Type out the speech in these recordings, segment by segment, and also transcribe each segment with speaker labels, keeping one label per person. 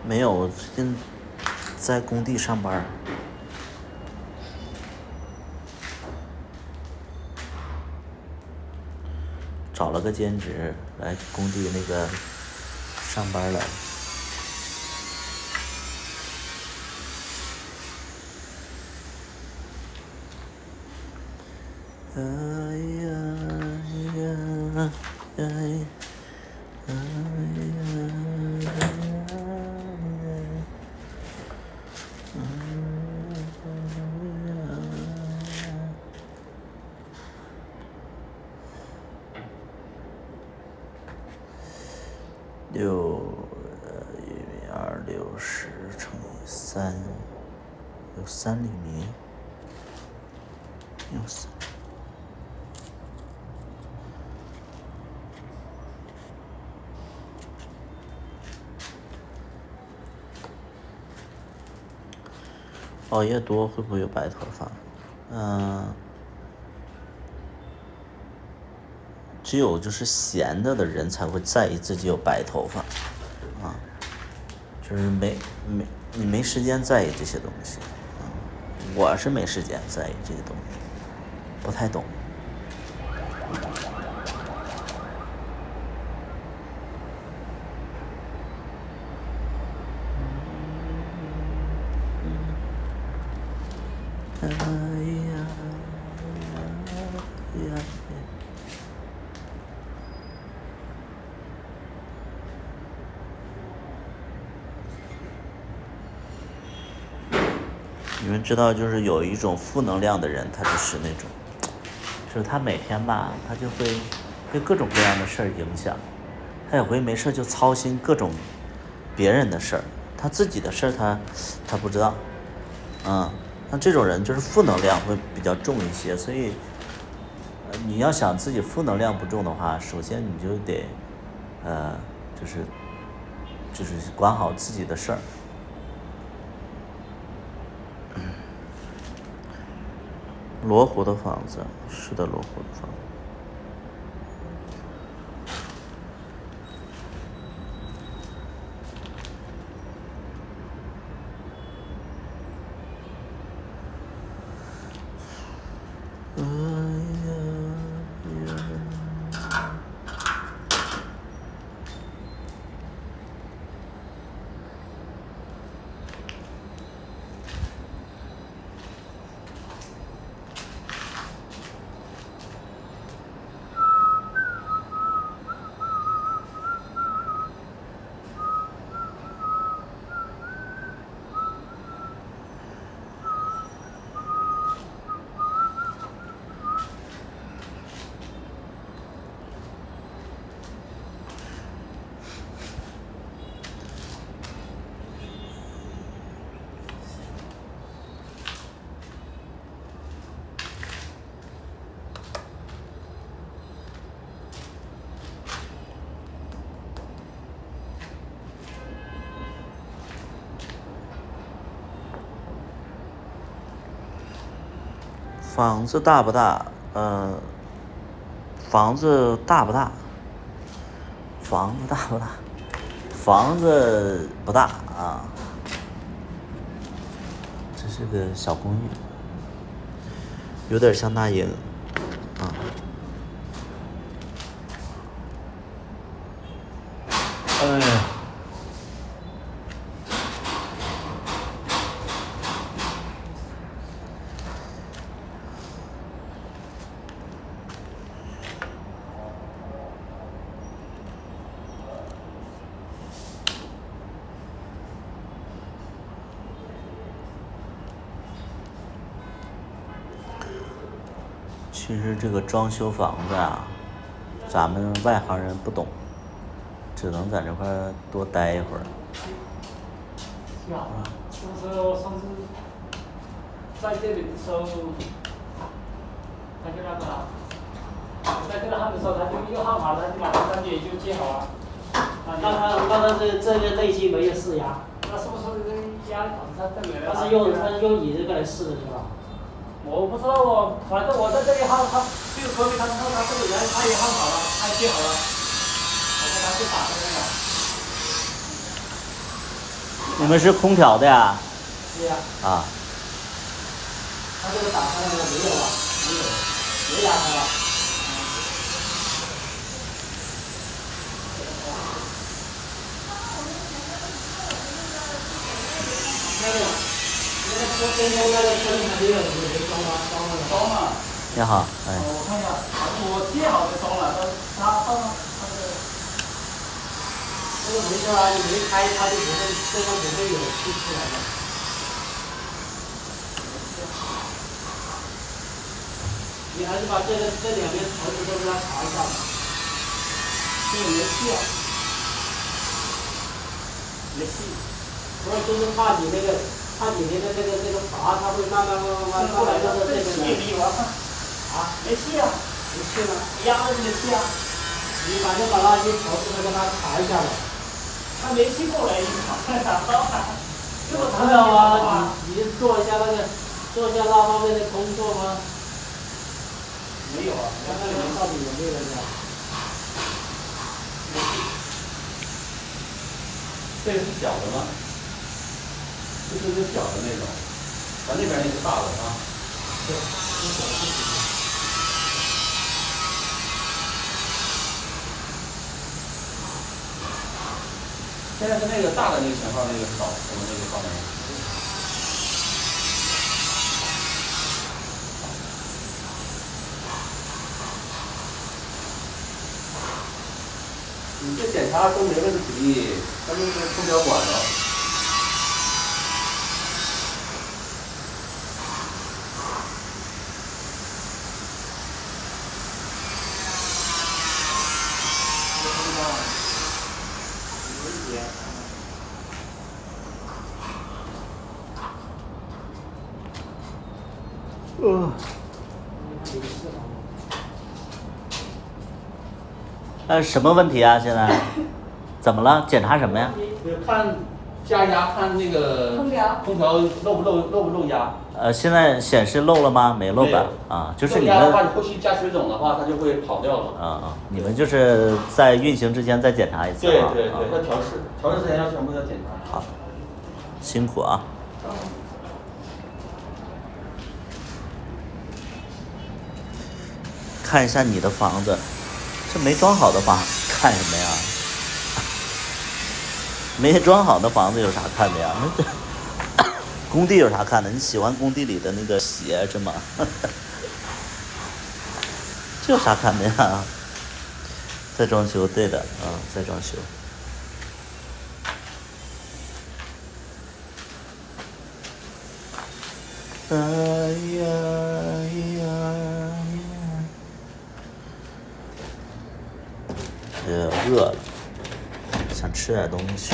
Speaker 1: 没有，我最近在工地上班，找了个兼职来工地那个上班来。哎呀呀哎哎120乘以3，有3厘米，有3。熬夜多会不会有白头发？只有就是闲的人才会在意自己有白头发，就是你没时间在意这些东西，我是没时间在意这些东西，不太懂。你们知道，就是有一种负能量的人，他就是那种，就是他每天吧，他就会被各种各样的事儿影响，他也会没事就操心各种别人的事儿，他自己的事儿他不知道，那这种人就是负能量会比较重一些，所以你要想自己负能量不重的话，首先你就得就是管好自己的事儿。罗湖的房子，是的，罗湖的房子。房子大不大？房子大不大？房子大不大？房子不大啊，这是个小公寓，有点像那英啊。哎呀。其实这个装修房子啊，咱们外行人不懂，只能在这块多待一会儿。
Speaker 2: 是啊，就是上次在这里的时候，他就那个，在这个号的时候，他就一个号码，他就马上3点就接好了。
Speaker 3: 那他这个内机没有试压，
Speaker 2: 那是不是压导致他这个？
Speaker 3: 他是用你这个来试的是吧？
Speaker 2: 我不知道哦，反正我在这里号，他就隔壁他这个人他也号好了，他也接好了，我跟他去打的那个。
Speaker 1: 你们是空调的呀？
Speaker 3: 对呀、
Speaker 1: 啊，
Speaker 3: 他这个打开了没有啊？没打开了。那个中那个灯还没有装吗？
Speaker 2: 装了。
Speaker 1: 你好，哎，
Speaker 2: 我看一下，我接好就装了，他
Speaker 3: 这个没事啊，你没开它就不会，这个不会有气出来的。你还是把这两边头子都给它查一下吧。这个没气啊。没气。不是，就是怕你那个，怕你那个阀，它会慢慢过来到这边来。啊？
Speaker 2: 没气啊，
Speaker 3: 没气了。
Speaker 2: 压的没气啊，
Speaker 3: 你反正把那些头子都给它查一下吧。
Speaker 2: 他没气过来，你咋着啊？这么
Speaker 3: 没有啊，你做一下那方面的工作吗？
Speaker 2: 没有啊，
Speaker 3: 看看里面到底有没有人家。
Speaker 4: 这个是小的吗？这是小的那种，咱那边那是大的啊。
Speaker 3: 对，这小的不行。
Speaker 4: 现在是那个大的那个型号，那个是导什么那个方面？你这检查都没问题，咱们是空调管了。
Speaker 1: 什么问题啊？现在怎么了？检查什么呀？
Speaker 4: 看加压，看那个空调漏不漏压。
Speaker 1: 现在显示漏了吗？没漏吧？啊，就是你们
Speaker 4: 漏压的话，你后期加水肿的话，它就会跑掉了。
Speaker 1: 你们就是在运行之前再检查一次
Speaker 4: 对
Speaker 1: 啊。
Speaker 4: 对对，要调试之前要全部要检查。
Speaker 1: 好，辛苦啊。看一下你的房子，这没装好的房子看什么呀？没装好的房子有啥看的呀？那这工地有啥看的？你喜欢工地里的那个鞋是吗？这有啥看的呀？在装修，对的啊，在装修。哎呀呀呀！饿了，想吃点东西。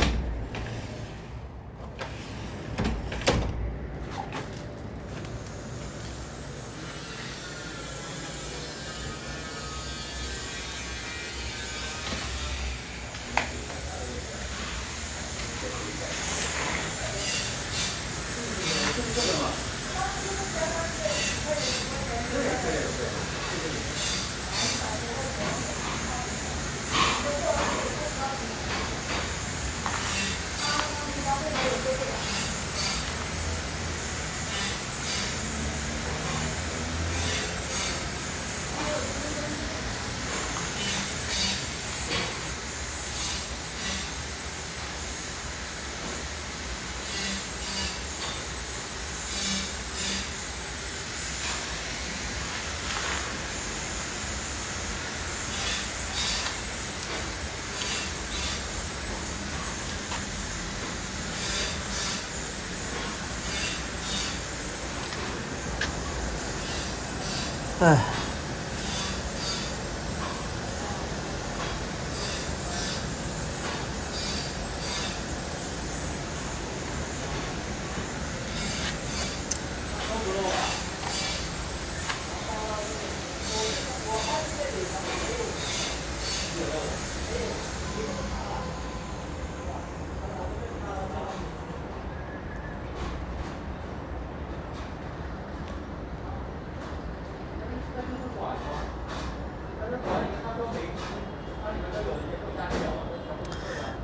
Speaker 1: 唉。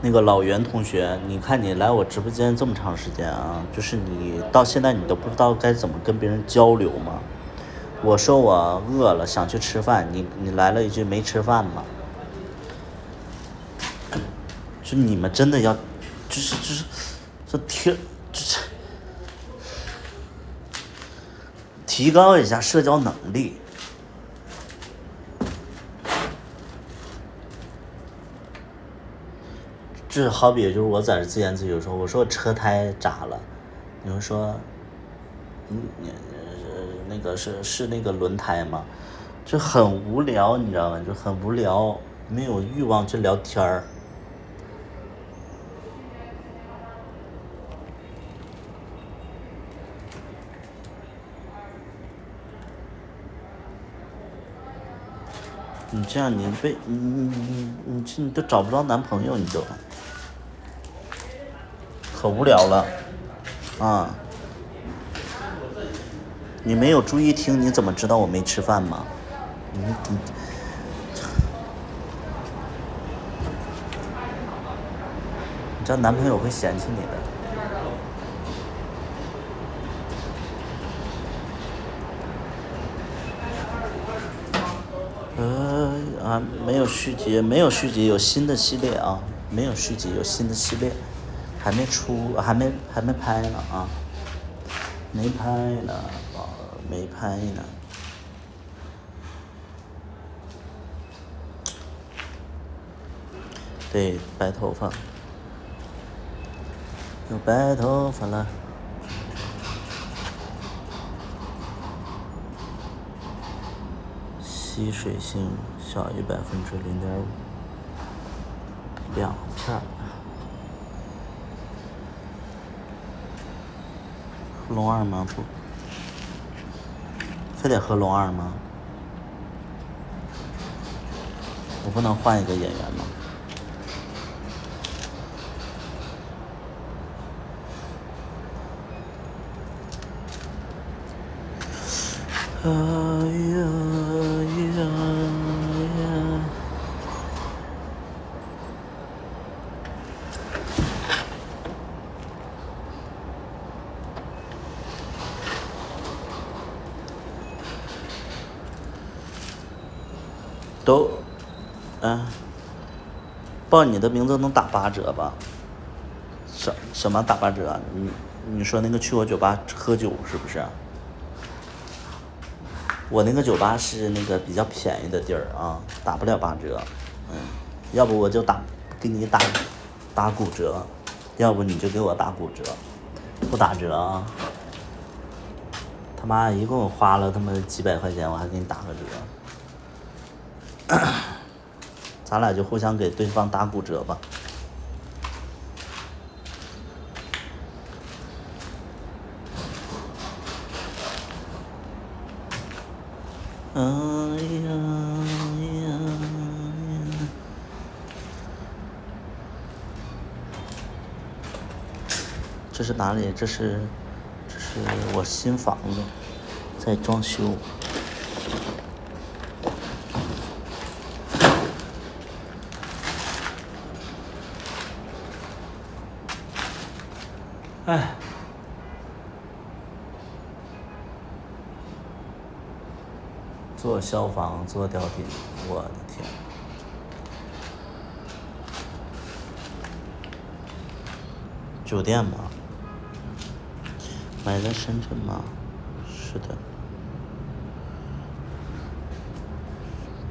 Speaker 1: 那个老袁同学，你看你来我直播间这么长时间啊，就是你到现在你都不知道该怎么跟别人交流吗？我说我饿了想去吃饭，你来了一句没吃饭吗？就你们真的要，这提高一下社交能力。这好比就是我在这自言自语说，我说我车胎扎了，你会说，那个是那个轮胎吗？就很无聊，你知道吗？就很无聊，没有欲望去聊天儿。你这样你都找不着男朋友，你都可无聊了啊！你没有注意听，你怎么知道我没吃饭吗？你这样男朋友会嫌弃你的。没有续集，没有续集，有新的系列啊，没有续集，有新的系列，还没出，还没拍呢啊，没拍呢，没拍呢。对，白头发，有白头发了。吸水性小于0.5%，2片。喝龙二吗？不，非得喝龙二吗？我不能换一个演员吗？都，报你的名字能打8折吧？什么打8折啊？你说那个去我酒吧喝酒是不是？我那个酒吧是那个比较便宜的地儿啊，打不了8折。要不我就给你打骨折，要不你就给我打骨折，不打折啊！他妈一共花了他妈几百块钱，我还给你打个折。咱俩就互相给对方打骨折吧。这是哪里？这是我新房子，在装修。做消防，做吊顶，我的天！酒店吗？买在深圳吗？是的。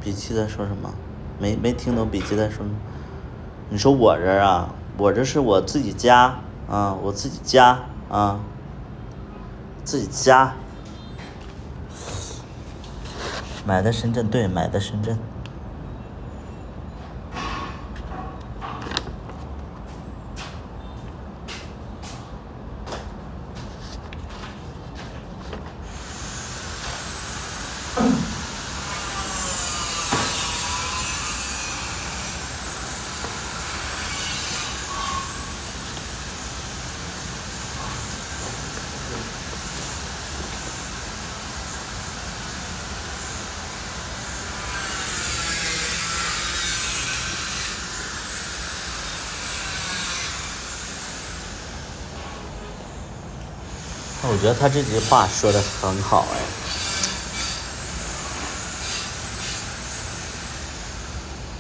Speaker 1: 笔记在说什么？没听懂笔记在说什么？你说我这儿啊？我这是我自己家啊，我自己家啊，自己家。买的深圳，对，买的深圳。我觉得他这句话说的很好哎。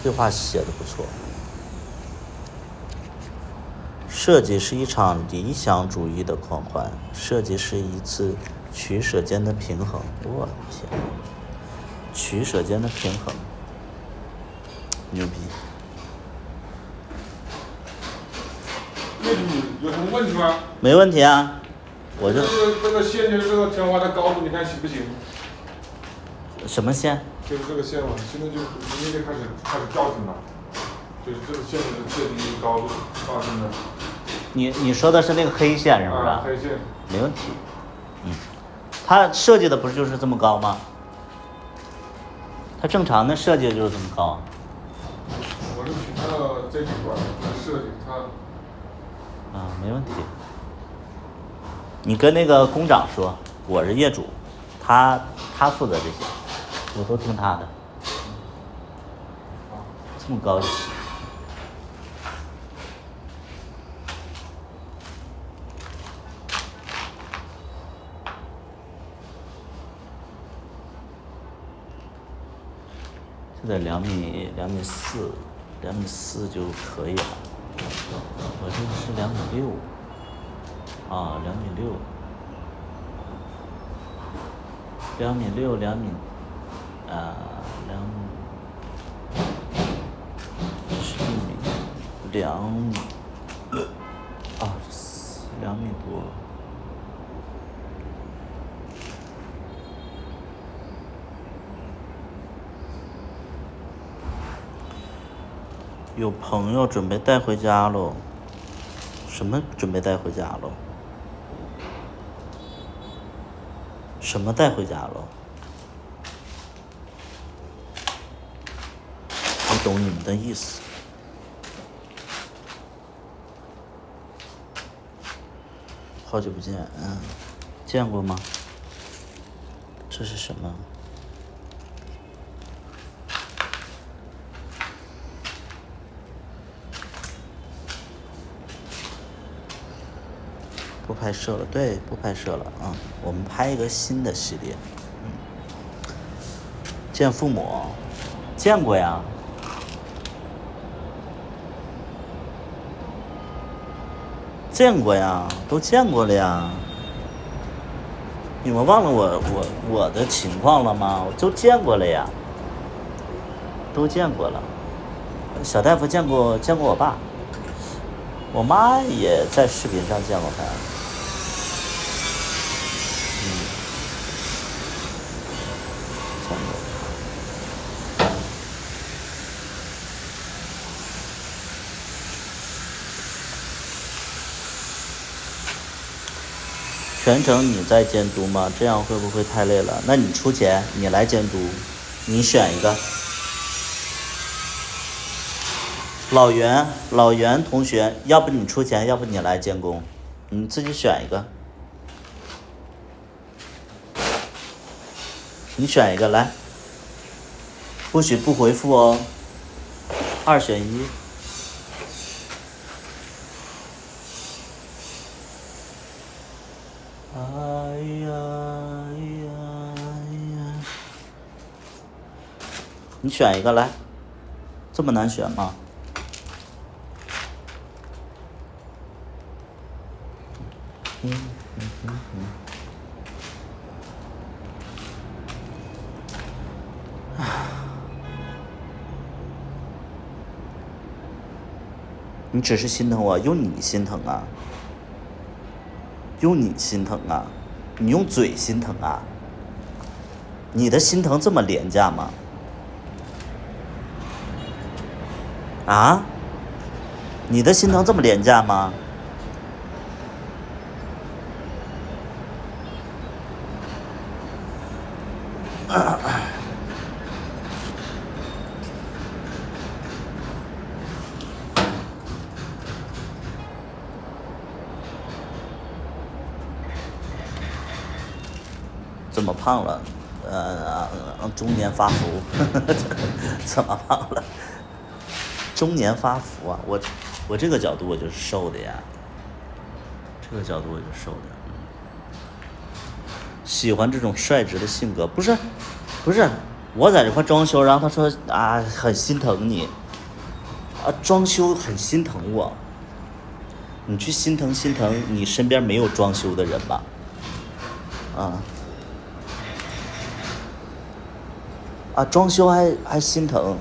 Speaker 1: 这话写的不错。设计是一场理想主义的狂欢，设计是一次取舍间的平衡。我天，取舍间的平衡，牛逼！
Speaker 5: 业主有什么问题吗？
Speaker 1: 没问题啊，我就
Speaker 5: 这个线就是这个天花的高度，你看行不行？
Speaker 1: 什么线？
Speaker 5: 就是这个线嘛，现在就已经开始校正了，就是这个线的最低高度发生的。
Speaker 1: 你说的是那个黑线是不是？
Speaker 5: 黑线。
Speaker 1: 没问题。它设计的不是就是这么高吗？它正常的设计就是这么高。
Speaker 5: 我是凭它的这几段来设计它。
Speaker 1: 没问题。你跟那个工长说，我是业主，他负责这些，我都听他的。这么高就行。就在2.4米，2.4米就可以了。我这个是2.6米，2.6米，2.6米，2米，1米，2米，2米多。有朋友准备带回家喽？什么准备带回家喽？什么带回家喽？不懂你们的意思。好久不见，见过吗？这是什么？不拍摄了，对，不拍摄了啊！我们拍一个新的系列。见父母，见过呀。见过呀，都见过了呀。你们忘了我的情况了吗？我都见过了呀，都见过了。小大夫见过我爸，我妈也在视频上见过他。见过。全程你在监督吗？这样会不会太累了？那你出钱，你来监督，你选一个。老袁同学，要不你出钱，要不你来监工，你自己选一个。你选一个来，不许不回复哦，2选1。哎呀，你选一个来，这么难选吗？你只是心疼我，用你心疼啊？用你心疼啊？你用嘴心疼啊？你的心疼这么廉价吗？啊？你的心疼这么廉价吗？怎么胖了？中年发福，怎么胖了？中年发福啊！我这个角度我就是瘦的呀，这个角度我就瘦的。喜欢这种率直的性格，不是，我在这块装修，然后他说啊很心疼你，啊装修很心疼我，你去心疼你身边没有装修的人吧，装修还心疼，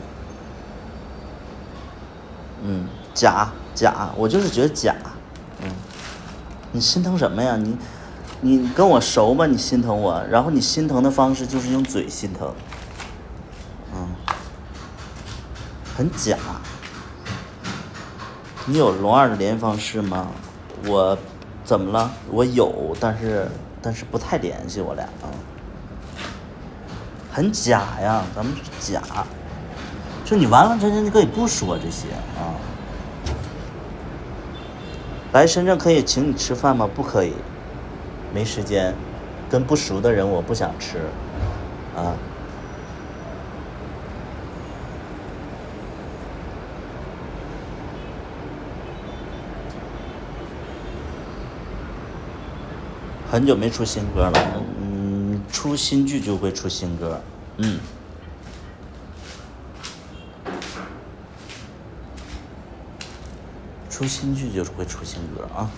Speaker 1: 假，我就是觉得假，你心疼什么呀？你跟我熟吗？你心疼我，然后你心疼的方式就是用嘴心疼，很假。你有龙二的联系方式吗？我怎么了？我有，但是不太联系我俩很假呀，咱们假。就你完全你可以不说这些啊。来深圳可以请你吃饭吗？不可以，没时间，跟不熟的人我不想吃，很久没出新歌了，出新剧就会出新歌，出新剧就是会出新歌啊。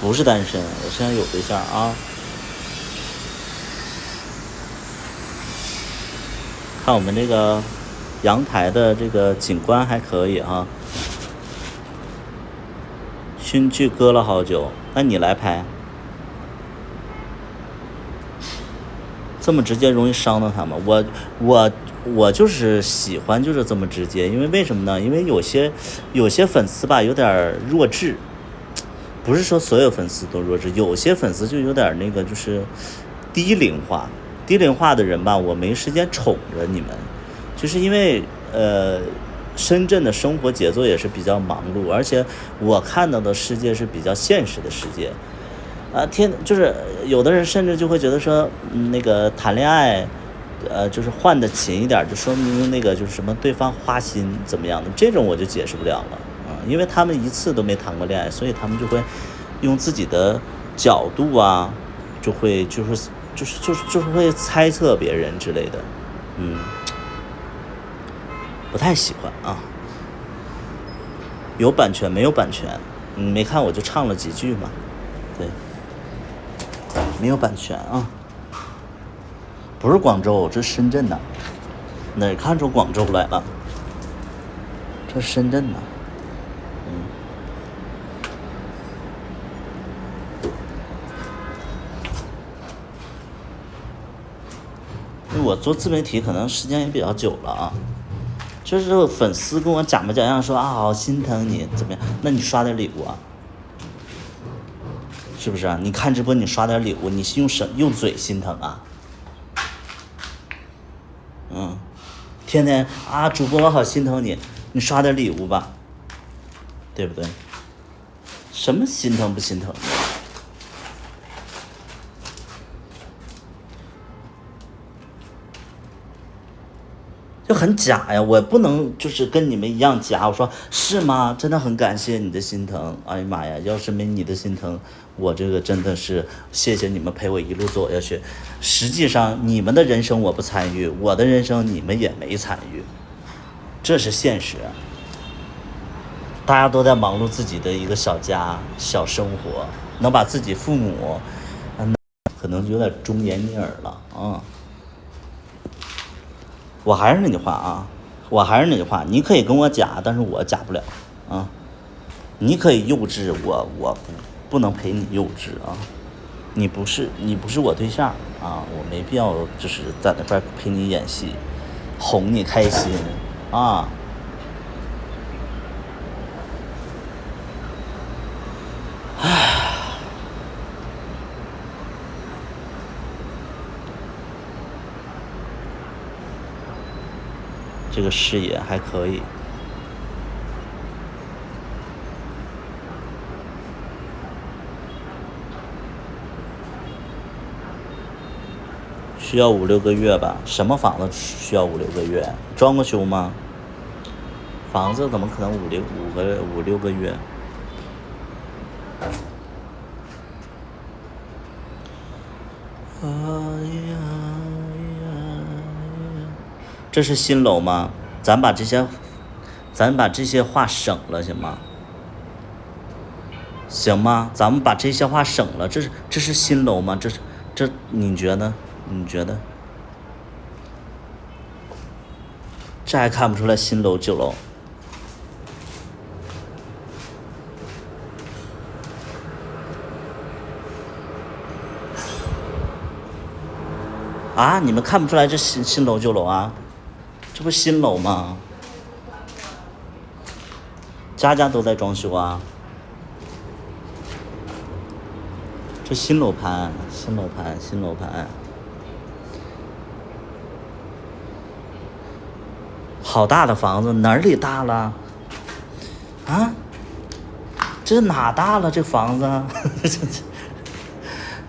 Speaker 1: 不是单身，我现在有对象啊。看我们这个阳台的这个景观还可以啊。新剧搁了好久，那你来拍？这么直接容易伤到他吗？我就是喜欢就是这么直接，因为为什么呢？因为有些粉丝吧有点弱智，不是说所有粉丝都弱智，有些粉丝就有点那个就是低龄化的人吧，我没时间宠着你们，就是因为深圳的生活节奏也是比较忙碌，而且我看到的世界是比较现实的世界。就是有的人甚至就会觉得说，那个谈恋爱，就是换的勤一点，就说明那个就是什么对方花心怎么样的，这种我就解释不了了因为他们一次都没谈过恋爱，所以他们就会用自己的角度啊，就是会猜测别人之类的，不太喜欢啊。有版权没有版权？你没看我就唱了几句嘛，对。没有版权啊，不是广州，这是深圳的，哪看出广州来了？这是深圳的，因为我做自媒体可能时间也比较久了啊，就是粉丝跟我假模假样说啊，好心疼你怎么样？那你刷点礼物啊。是不是啊？你看直播你刷点礼物，你是用嘴心疼啊？天天啊，主播我好心疼你，你刷点礼物吧，对不对？什么心疼不心疼的？就很假呀，我不能就是跟你们一样假。我说是吗？真的很感谢你的心疼。哎呀妈呀，要是没你的心疼，我这个真的是谢谢你们陪我一路走下去。实际上你们的人生我不参与，我的人生你们也没参与，这是现实。大家都在忙碌自己的一个小家小生活，能把自己父母，可能有点忠言逆耳了啊。我还是那句话，你可以跟我假，但是我假不了啊。你可以幼稚，我不能陪你幼稚啊。你不是我对象啊，我没必要就是在那边陪你演戏，哄你开心啊。这个视野还可以。需要5、6个月吧？什么房子需要5、6个月？装过修吗？房子怎么可能5、6个月？哎呀！这是新楼吗？咱把这些话省了行吗？行吗？咱们把这些话省了。这是新楼吗？这你觉得？这还看不出来新楼旧楼？啊！你们看不出来这新楼旧楼啊？这不新楼吗？家家都在装修啊。这新楼盘，好大的房子，哪里大了？啊？这哪大了？这房子，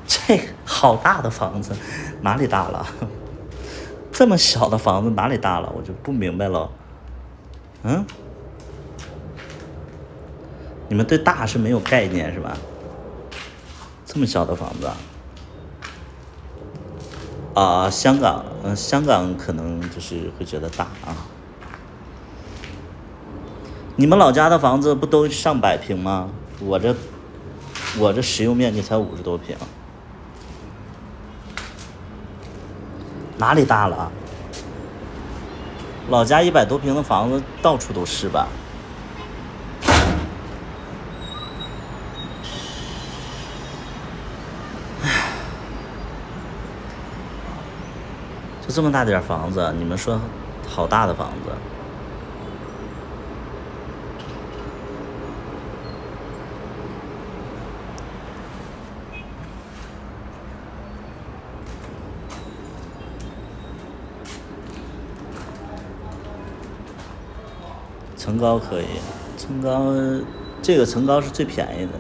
Speaker 1: 这好大的房子，哪里大了？这么小的房子哪里大了？我就不明白了。嗯？你们对大是没有概念是吧？这么小的房子啊，香港可能就是会觉得大啊。你们老家的房子不都上百平吗？我这实用面积才50多平，哪里大了？老家100多平的房子到处都是吧？就这么大点房子，你们说好大的房子？层高可以，这个层高是最便宜的，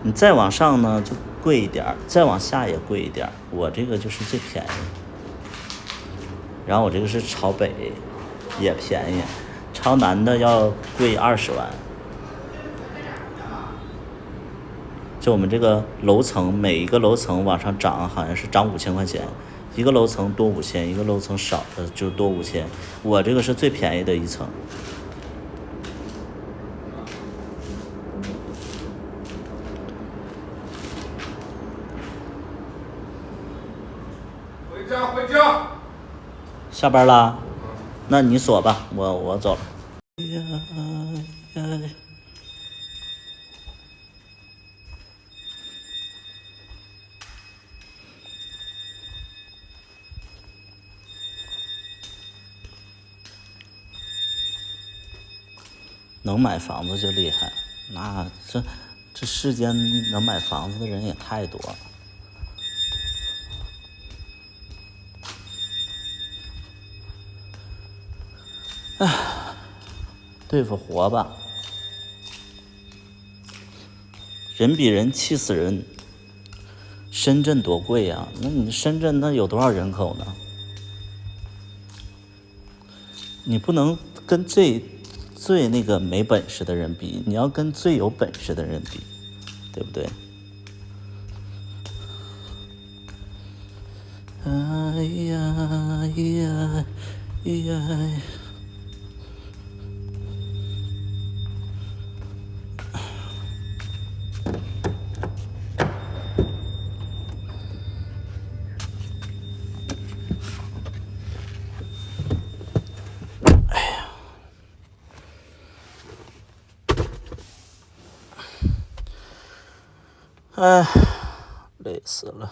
Speaker 1: 你再往上呢就贵一点，再往下也贵一点。我这个就是最便宜，然后我这个是朝北，也便宜，朝南的要贵20万。就我们这个楼层，每一个楼层往上涨，好像是涨5000块钱，一个楼层多5000，一个楼层少就多5000。我这个是最便宜的一层。
Speaker 5: 回家。
Speaker 1: 下班啦？那你锁吧，我走了。能买房子就厉害，那这世间能买房子的人也太多了。对付活吧，人比人气死人。深圳多贵呀？那你深圳那有多少人口呢？你不能跟最那个没本事的人比，你要跟最有本事的人比，对不对？哎呀呀呀！哎，累死了。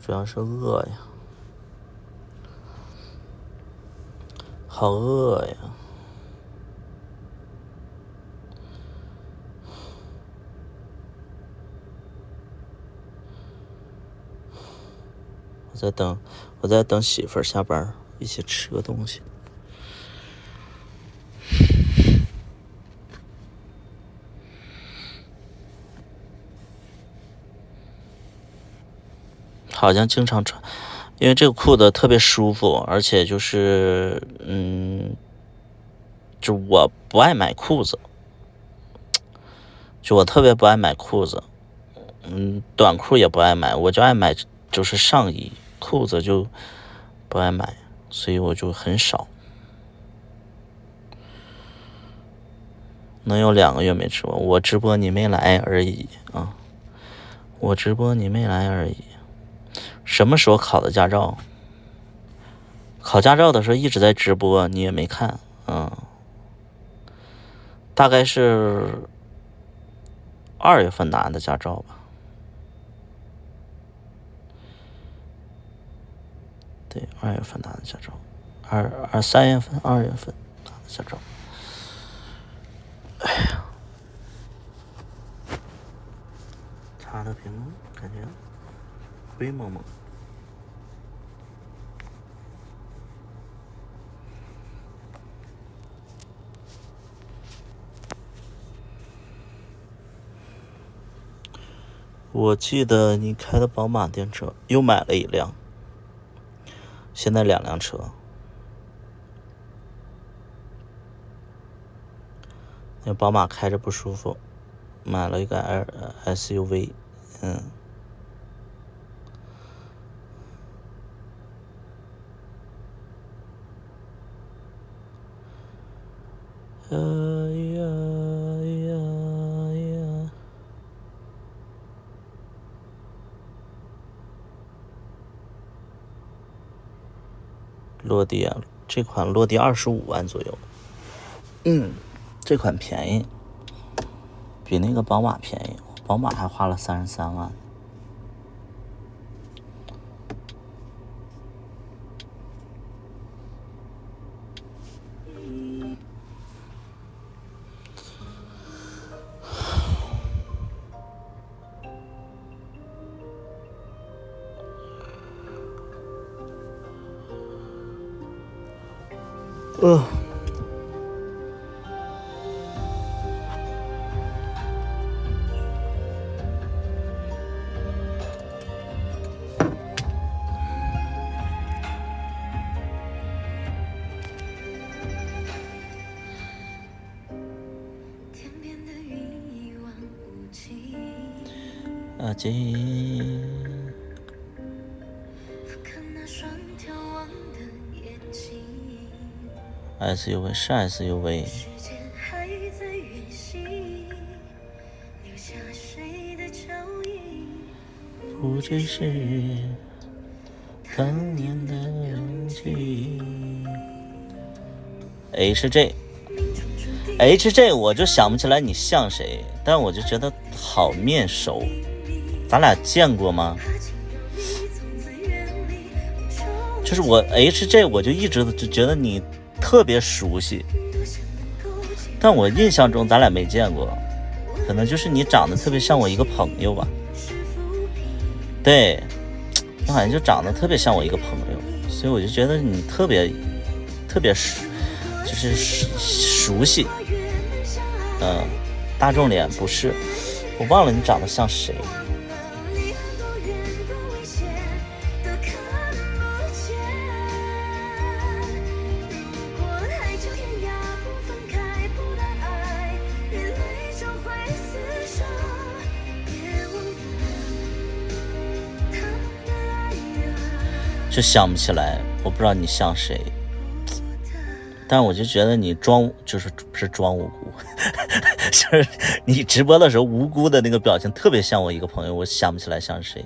Speaker 1: 主要是饿呀，好饿呀。我在等媳妇儿下班，一起吃个东西。好像经常穿，因为这个裤子特别舒服，而且就是就我不爱买裤子，就我特别不爱买裤子，短裤也不爱买，我就爱买就是上衣，裤子就不爱买，所以我就很少。能有2个月没直播，我直播你没来而已啊！我直播你没来而已。什么时候考的驾照？考驾照的时候一直在直播，你也没看，大概是2月份拿的驾照吧。对，2月份拿的驾照，3月份、2月份拿的驾照。哎呀，插的屏幕感觉灰蒙蒙。我记得你开的宝马电车又买了1辆，现在2辆车。那宝马开着不舒服，买了一个 SUV，落地啊，这款落地25万左右，这款便宜，比那个宝马便宜，宝马还花了33万。阿吉，SUV 是 SUV。不只是当年的记忆。HJ 我就想不起来你像谁，但我就觉得好面熟，咱俩见过吗？就是我 HJ 我就一直就觉得你特别熟悉，但我印象中咱俩没见过，可能就是你长得特别像我一个朋友吧。对，我好像就长得特别像我一个朋友，所以我就觉得你特别就是熟悉。大众脸不是，我忘了你长得像谁。就想不起来，我不知道你像谁，但我就觉得你就是不是装无辜，就是你直播的时候无辜的那个表情特别像我一个朋友，我想不起来像谁，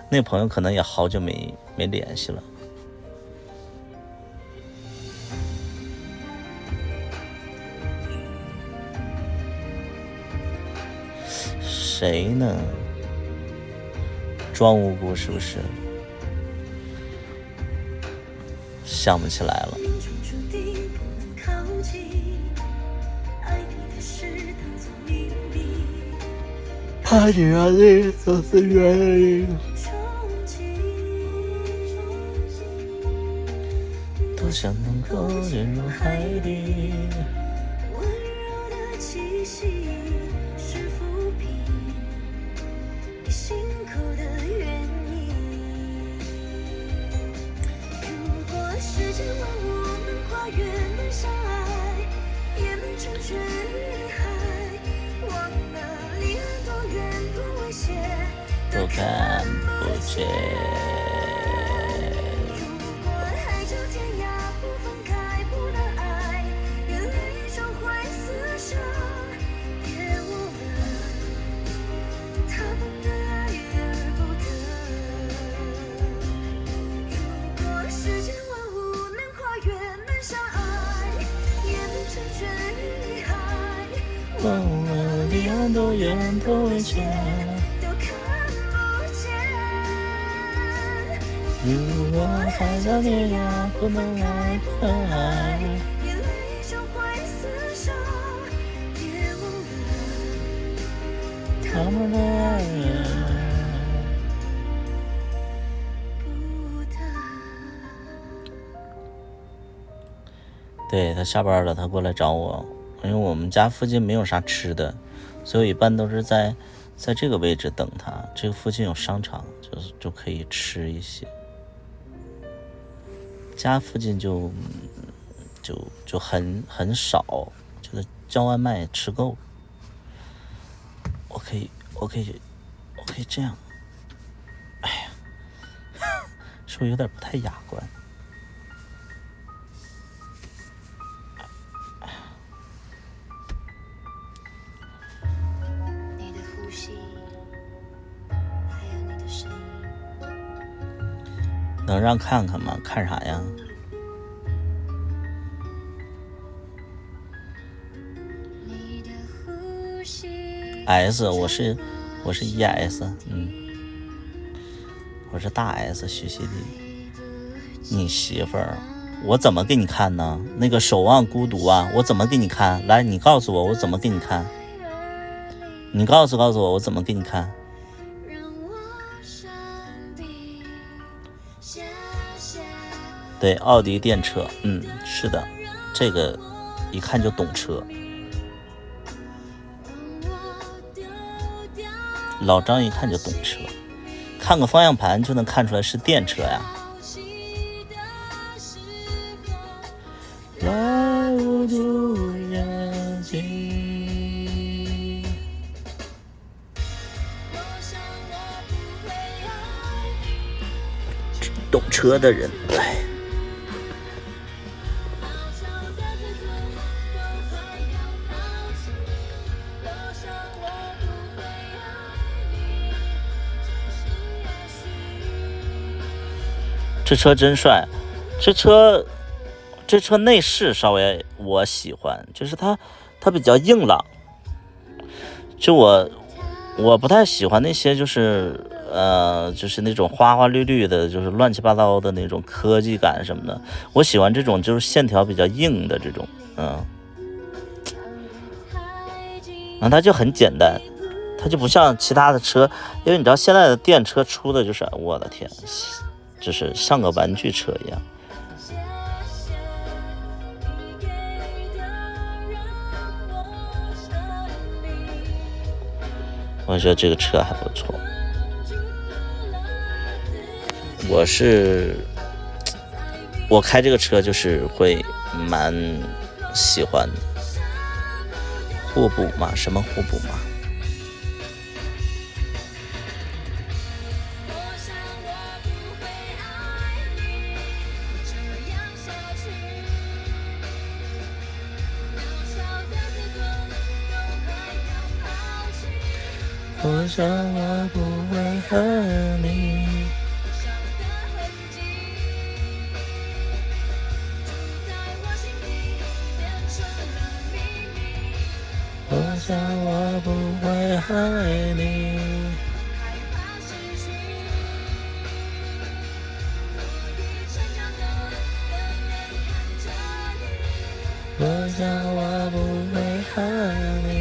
Speaker 1: 那朋友可能也好久没联系了。谁呢？装无辜是不是？想不起来了。怕你让这都是原因，多想能够潜入海底。看不见。离岸多远都未见，如果海角天涯不能来分爱，他们的爱人对，他下班了，他过来找我，因为我们家附近没有啥吃的，所以我一般都是在这个位置等他。这个附近有商场，就可以吃一些。家附近就很少，觉得叫外卖吃够。我可以这样。哎呀，是不是有点不太雅观？能让看看吗？看啥呀 ？S， 我是 ES， 我是大 S 徐熙娣。你媳妇儿，我怎么给你看呢？那个守望孤独啊，我怎么给你看？来，你告诉我，我怎么给你看？你告诉我，我怎么给你看？对，奥迪电车，是的，这个一看就懂车。老张一看就懂车，看个方向盘就能看出来是电车呀。来捂住眼睛，懂车的人，哎。这车真帅，这车内饰稍微我喜欢，就是它比较硬朗，就我不太喜欢那些就是那种花花绿绿的，就是乱七八糟的那种科技感什么的，我喜欢这种就是线条比较硬的这种，然后它就很简单，它就不像其他的车，因为你知道现在的电车出的就是我的天。就是像个玩具车一样。我觉得这个车还不错。我开这个车就是会蛮喜欢的。互补嘛？什么互补嘛？我想我不会恨你，我想我不会害你，我想我不会害你。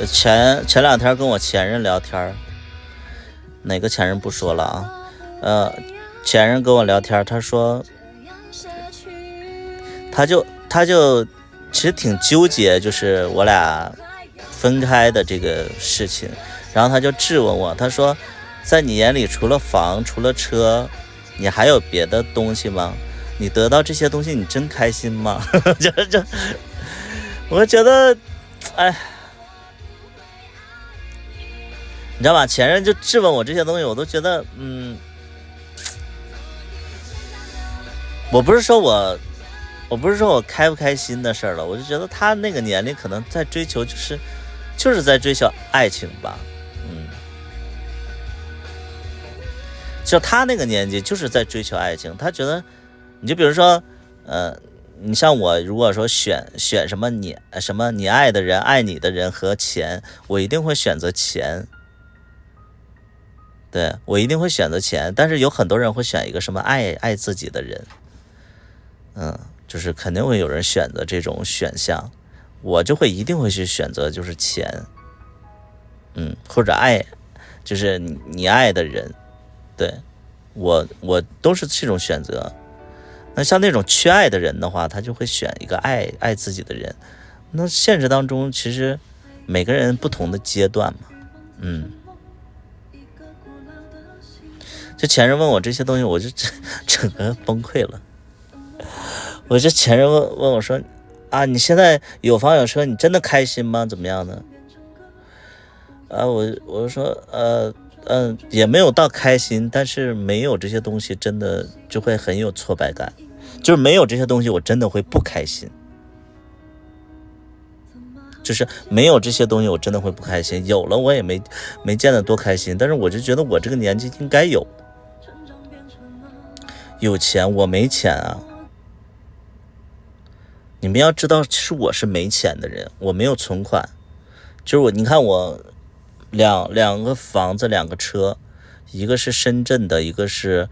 Speaker 1: 前两天跟我前任聊天，哪个前任不说了啊？前任跟我聊天，他说，他就其实挺纠结，就是我俩分开的这个事情。然后他就质问我，他说，在你眼里除了房除了车，你还有别的东西吗？你得到这些东西你真开心吗？我觉得哎，你知道吧，前任就质问我这些东西，我都觉得我不是说我开不开心的事儿了，我就觉得他那个年龄可能在追求就是在追求爱情吧，就他那个年纪就是在追求爱情，他觉得，你就比如说，你像我，如果说选什么你爱的人、爱你的人和钱，我一定会选择钱。对，我一定会选择钱，但是有很多人会选一个什么爱自己的人，就是肯定会有人选择这种选项，我就一定会去选择就是钱，或者爱，就是你爱的人，对，我都是这种选择。那像那种缺爱的人的话，他就会选一个爱自己的人。那现实当中其实每个人不同的阶段嘛，就前任问我这些东西，我就整个崩溃了。我这前任问我说啊，你现在有房有车，你真的开心吗？怎么样呢？我说也没有到开心，但是没有这些东西真的就会很有挫败感，就是没有这些东西我真的会不开心，就是没有这些东西我真的会不开心，有了我也没见得多开心，但是我就觉得我这个年纪应该有钱，我没钱啊。你们要知道，其实我是没钱的人，我没有存款，就是你看我两个房子2个车，一个是深圳的，一个是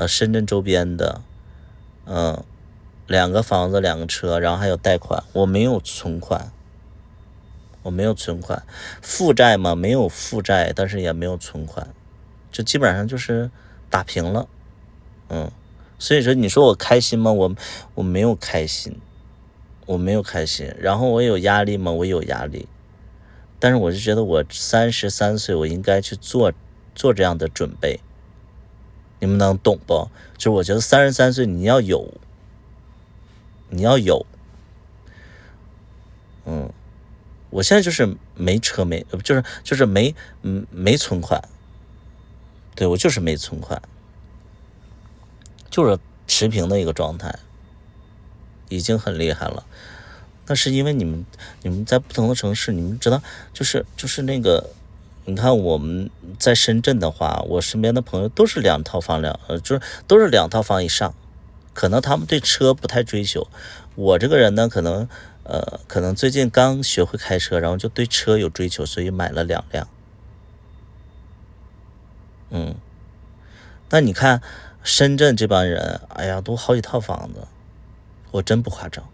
Speaker 1: 深圳周边的，2个房子2个车，然后还有贷款，我没有存款，负债嘛没有负债，但是也没有存款，就基本上就是打平了，所以说你说我开心吗？我没有开心，然后我有压力吗？我有压力，但是我就觉得我33岁我应该去做这样的准备，你们能懂不？就是我觉得33岁你要有，我现在就是没车就是没存款，对，我就是没存款，就是持平的一个状态，已经很厉害了。那是因为你们在不同的城市，你们知道，就是那个，你看我们在深圳的话，我身边的朋友都是2套房就是都是2套房以上，可能他们对车不太追求。我这个人呢，可能最近刚学会开车，然后就对车有追求，所以买了2辆。那你看深圳这帮人，哎呀，都好几套房子，我真不夸张。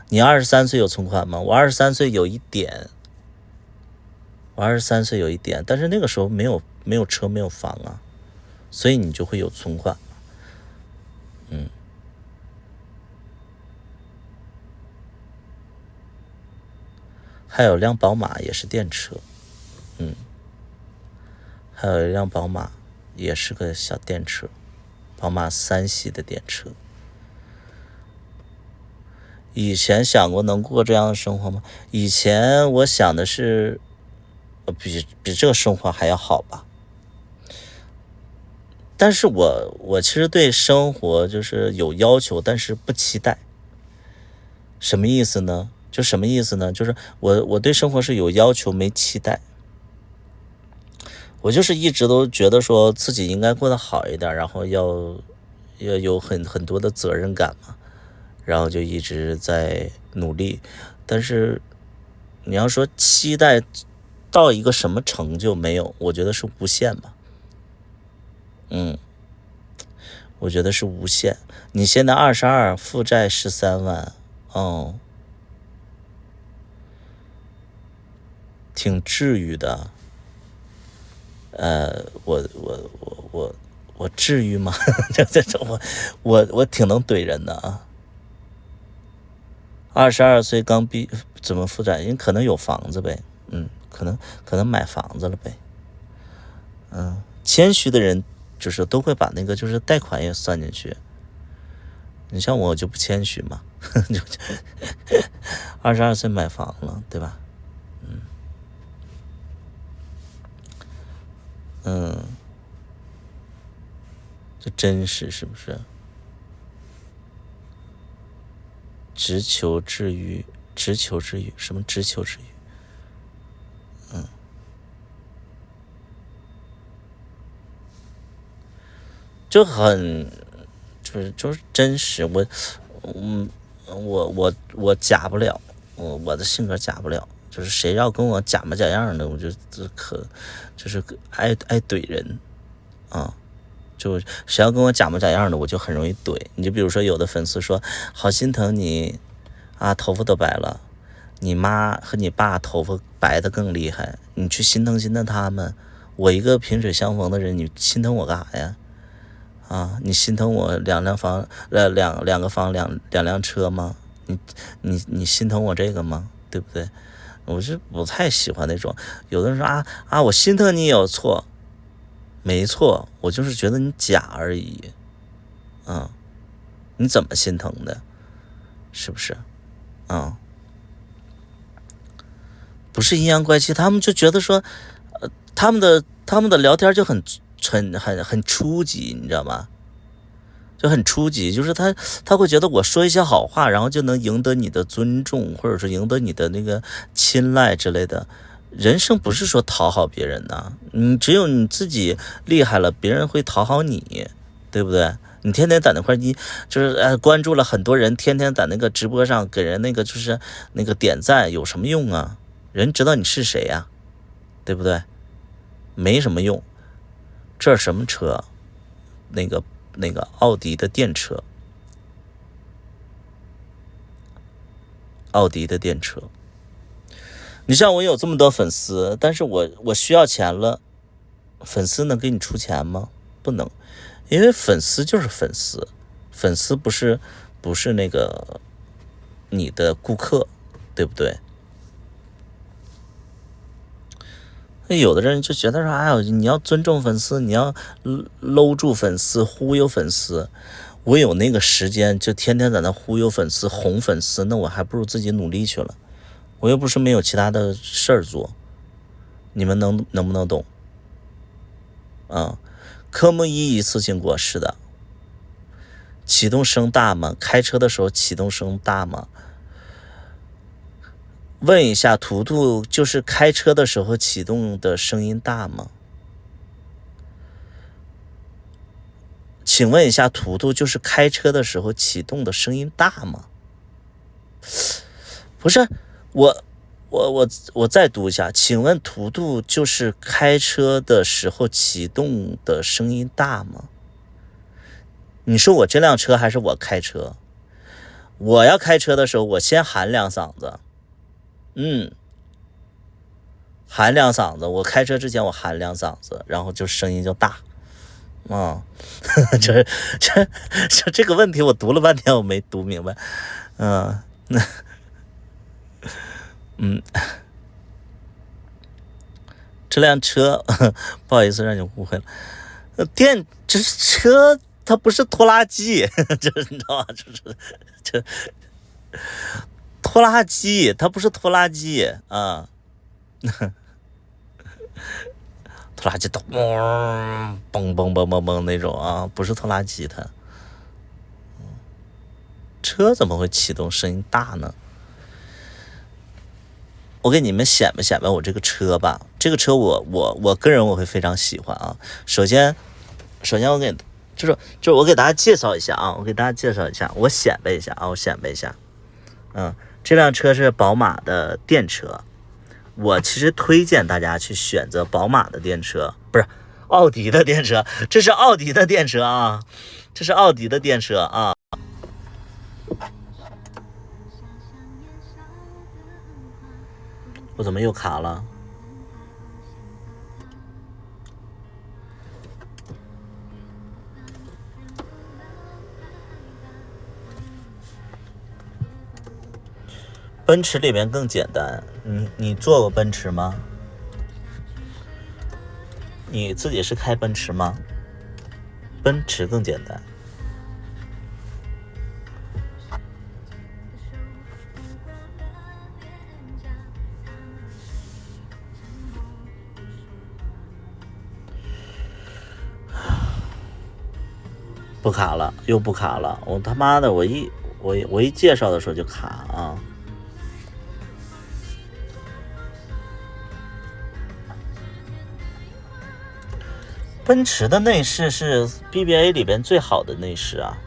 Speaker 1: 你23岁有存款吗？我23岁有一点，但是那个时候没有车没有房啊，所以你就会有存款。还有辆宝马也是电车，还有一辆宝马也是个小电车，宝马3系的电车。以前想过能过这样的生活吗？以前我想的是比这个生活还要好吧。但是我其实对生活就是有要求，但是不期待。什么意思呢？就是我对生活是有要求没期待。我就是一直都觉得说自己应该过得好一点，然后要有很多的责任感嘛。然后就一直在努力，但是你要说期待到一个什么成就没有，我觉得是无限吧。我觉得是无限。你现在22，负债13万，挺治愈的。我治愈吗？我挺能怼人的啊。22岁刚怎么负债？因为可能有房子呗，可能买房子了呗。谦虚的人就是都会把那个就是贷款也算进去。你像我就不谦虚嘛，就22岁买房了，对吧？这真实是不是？直球治愈，什么直球治愈？就很，就是真实。我假不了，我的性格假不了。就是谁要跟我假模假样的，我就是爱怼人啊。就谁要跟我假模假样的，我就很容易怼。你就比如说有的粉丝说好心疼你啊，头发都白了，你妈和你爸头发白的更厉害，你去心疼他们。我一个萍水相逢的人，你心疼我干啥呀？啊，你心疼我两个房两辆车吗？你心疼我这个吗？对不对？我是不太喜欢那种。有的人说我心疼你也有错。没错，我就是觉得你假而已。你怎么心疼的？是不是？不是阴阳怪气，他们就觉得说，他们的聊天就很初级，你知道吗？就很初级，就是他会觉得我说一些好话，然后就能赢得你的尊重，或者是赢得你的那个青睐之类的。人生不是说讨好别人的，你只有你自己厉害了，别人会讨好你，对不对？你天天在那块就是关注了很多人，天天在那个直播上给人那个就是那个点赞，有什么用啊？人知道你是谁呀，对不对？没什么用。这是什么车？那个奥迪的电车。奥迪的电车。你像我有这么多粉丝，但是我需要钱了，粉丝能给你出钱吗？不能，因为粉丝就是粉丝，粉丝不是那个你的顾客，对不对？有的人就觉得说，你要尊重粉丝，你要搂住粉丝，忽悠粉丝。我有那个时间，就天天在那忽悠粉丝、哄粉丝，那我还不如自己努力去了。我又不是没有其他的事儿做，你们能不能懂？科目一次性过，是的。启动声大吗？开车的时候启动声大吗？问一下图图，就是开车的时候启动的声音大吗？请问一下图图，就是开车的时候启动的声音大吗？不是，我再读一下，请问图图就是开车的时候启动的声音大吗？你说我这辆车还是我开车？我要开车的时候，我先喊两嗓子。喊两嗓子，我开车之前我喊两嗓子，然后就声音就大。这个问题我读了半天我没读明白。这辆车不好意思让你误会了，这车它不是拖拉机，你知道吗？这拖拉机，它不是拖拉机啊。拖拉机咚嘣嘣嘣嘣嘣那种啊，不是拖拉机它。车怎么会启动声音大呢？我给你们显摆我这个车吧。这个车我个人我会非常喜欢啊。首先我给大家介绍一下啊，我显摆一下。这辆车是宝马的电车。我其实推荐大家去选择宝马的电车，不是奥迪的电车，这是奥迪的电车啊，我怎么又卡了？奔驰里面更简单，你坐过奔驰吗？你自己是开奔驰吗？奔驰更简单。不卡了，又不卡了！我他妈的，我一介绍的时候就卡啊！奔驰的内饰是 BBA 里边最好的内饰啊！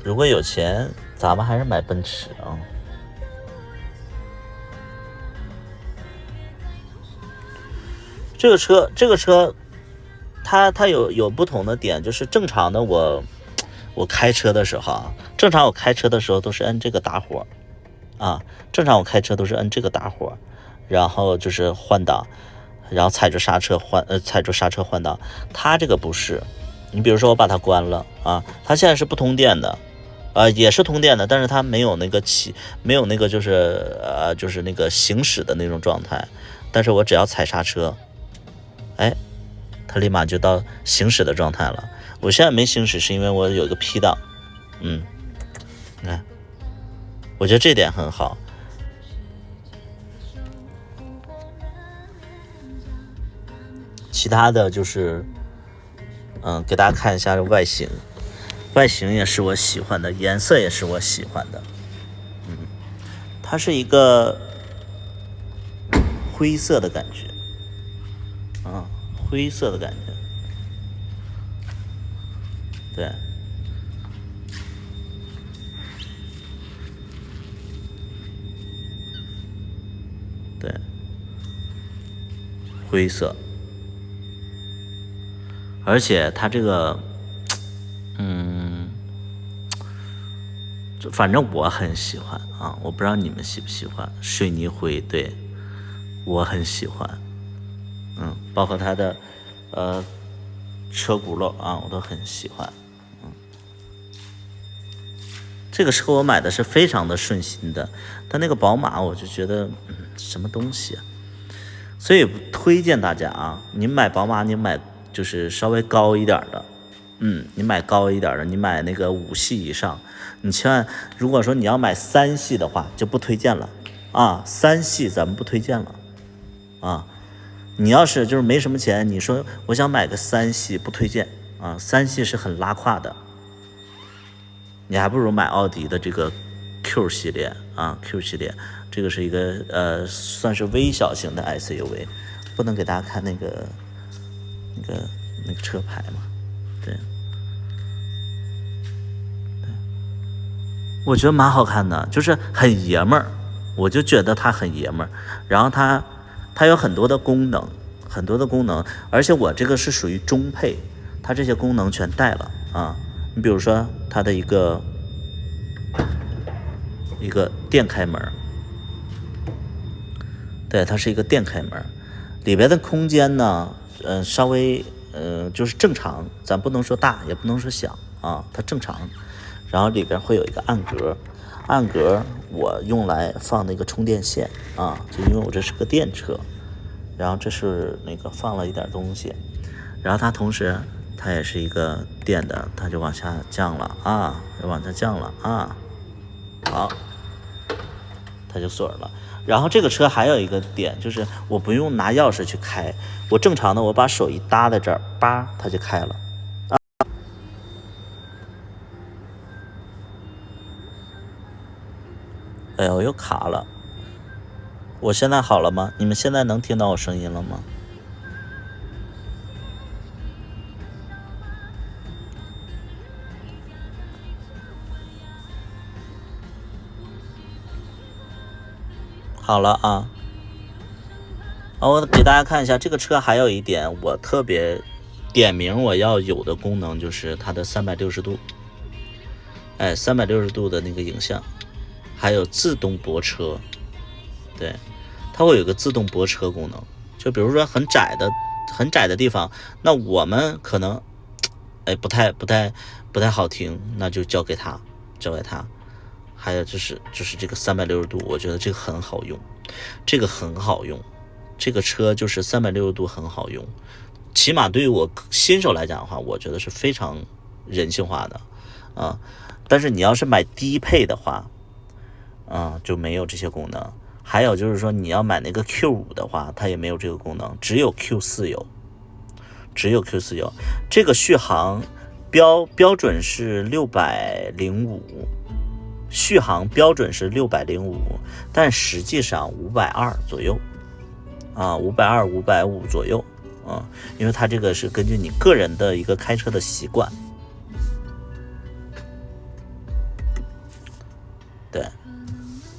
Speaker 1: 如果有钱，咱们还是买奔驰啊！这个车，它有不同的点，就是正常的我开车的时候啊，正常我开车的时候都是摁这个打火啊，正常我开车都是摁这个打火，然后就是换挡，然后踩着刹车换挡。它这个不是，你比如说我把它关了啊，它现在是不通电的，也是通电的，但是它没有那个就是那个行驶的那种状态，但是我只要踩刹车。哎，它立马就到行驶的状态了。我现在没行驶，是因为我有一个 P 档。你看，我觉得这点很好。其他的就是，给大家看一下外形，外形也是我喜欢的，颜色也是我喜欢的。它是一个灰色的感觉。灰色的感觉，对，对，灰色，而且它这个，反正我很喜欢啊，我不知道你们喜不喜欢水泥灰，对，我很喜欢。包括它的车轱辘啊，我都很喜欢。这个车我买的是非常的顺心的，但那个宝马我就觉得什么东西啊，所以推荐大家啊，你买宝马你买就是稍微高一点的，你买高一点的，你买那个5系以上，你千万如果说你要买3系的话就不推荐了啊，3系咱们不推荐了啊。你要是就是没什么钱，你说我想买个3系，不推荐啊，3系是很拉胯的，你还不如买奥迪的这个 Q 系列啊 ，Q 系列这个是一个算是微小型的 SUV， 不能给大家看那个车牌嘛，对，我觉得蛮好看的，就是很爷们儿，我就觉得它很爷们儿，然后它有很多的功能，而且我这个是属于中配，它这些功能全带了啊。你比如说它的一个电开门，对，它是一个电开门，里边的空间呢，稍微就是正常，咱不能说大，也不能说小啊，它正常。然后里边会有一个暗格，我用来放那个充电线啊，就因为我这是个电车，然后这是那个放了一点东西，然后它同时它也是一个电的，它就往下降了啊，好，它就锁了。然后这个车还有一个点就是我不用拿钥匙去开，我正常的我把手一搭在这儿，叭，它就开了。哎呦，又卡了！我现在好了吗？你们现在能听到我声音了吗？好了啊！我给大家看一下，这个车还有一点我特别点名我要有的功能，就是它的360度，360度的那个影像。还有自动泊车，对，它会有个自动泊车功能。就比如说很窄的地方，那我们可能，不太好停，那就交给它还有就是这个360度，我觉得这个很好用，这个很好用，这个车就是360度很好用，起码对于我新手来讲的话，我觉得是非常人性化的啊。但是你要是买低配的话，就没有这些功能。还有就是说，你要买那个 Q5 的话，它也没有这个功能，只有 Q4 有，只有 Q4 有。这个续航标准是605，续航标准是605，但实际上520左右，520、550左右因为它这个是根据你个人的一个开车的习惯。对，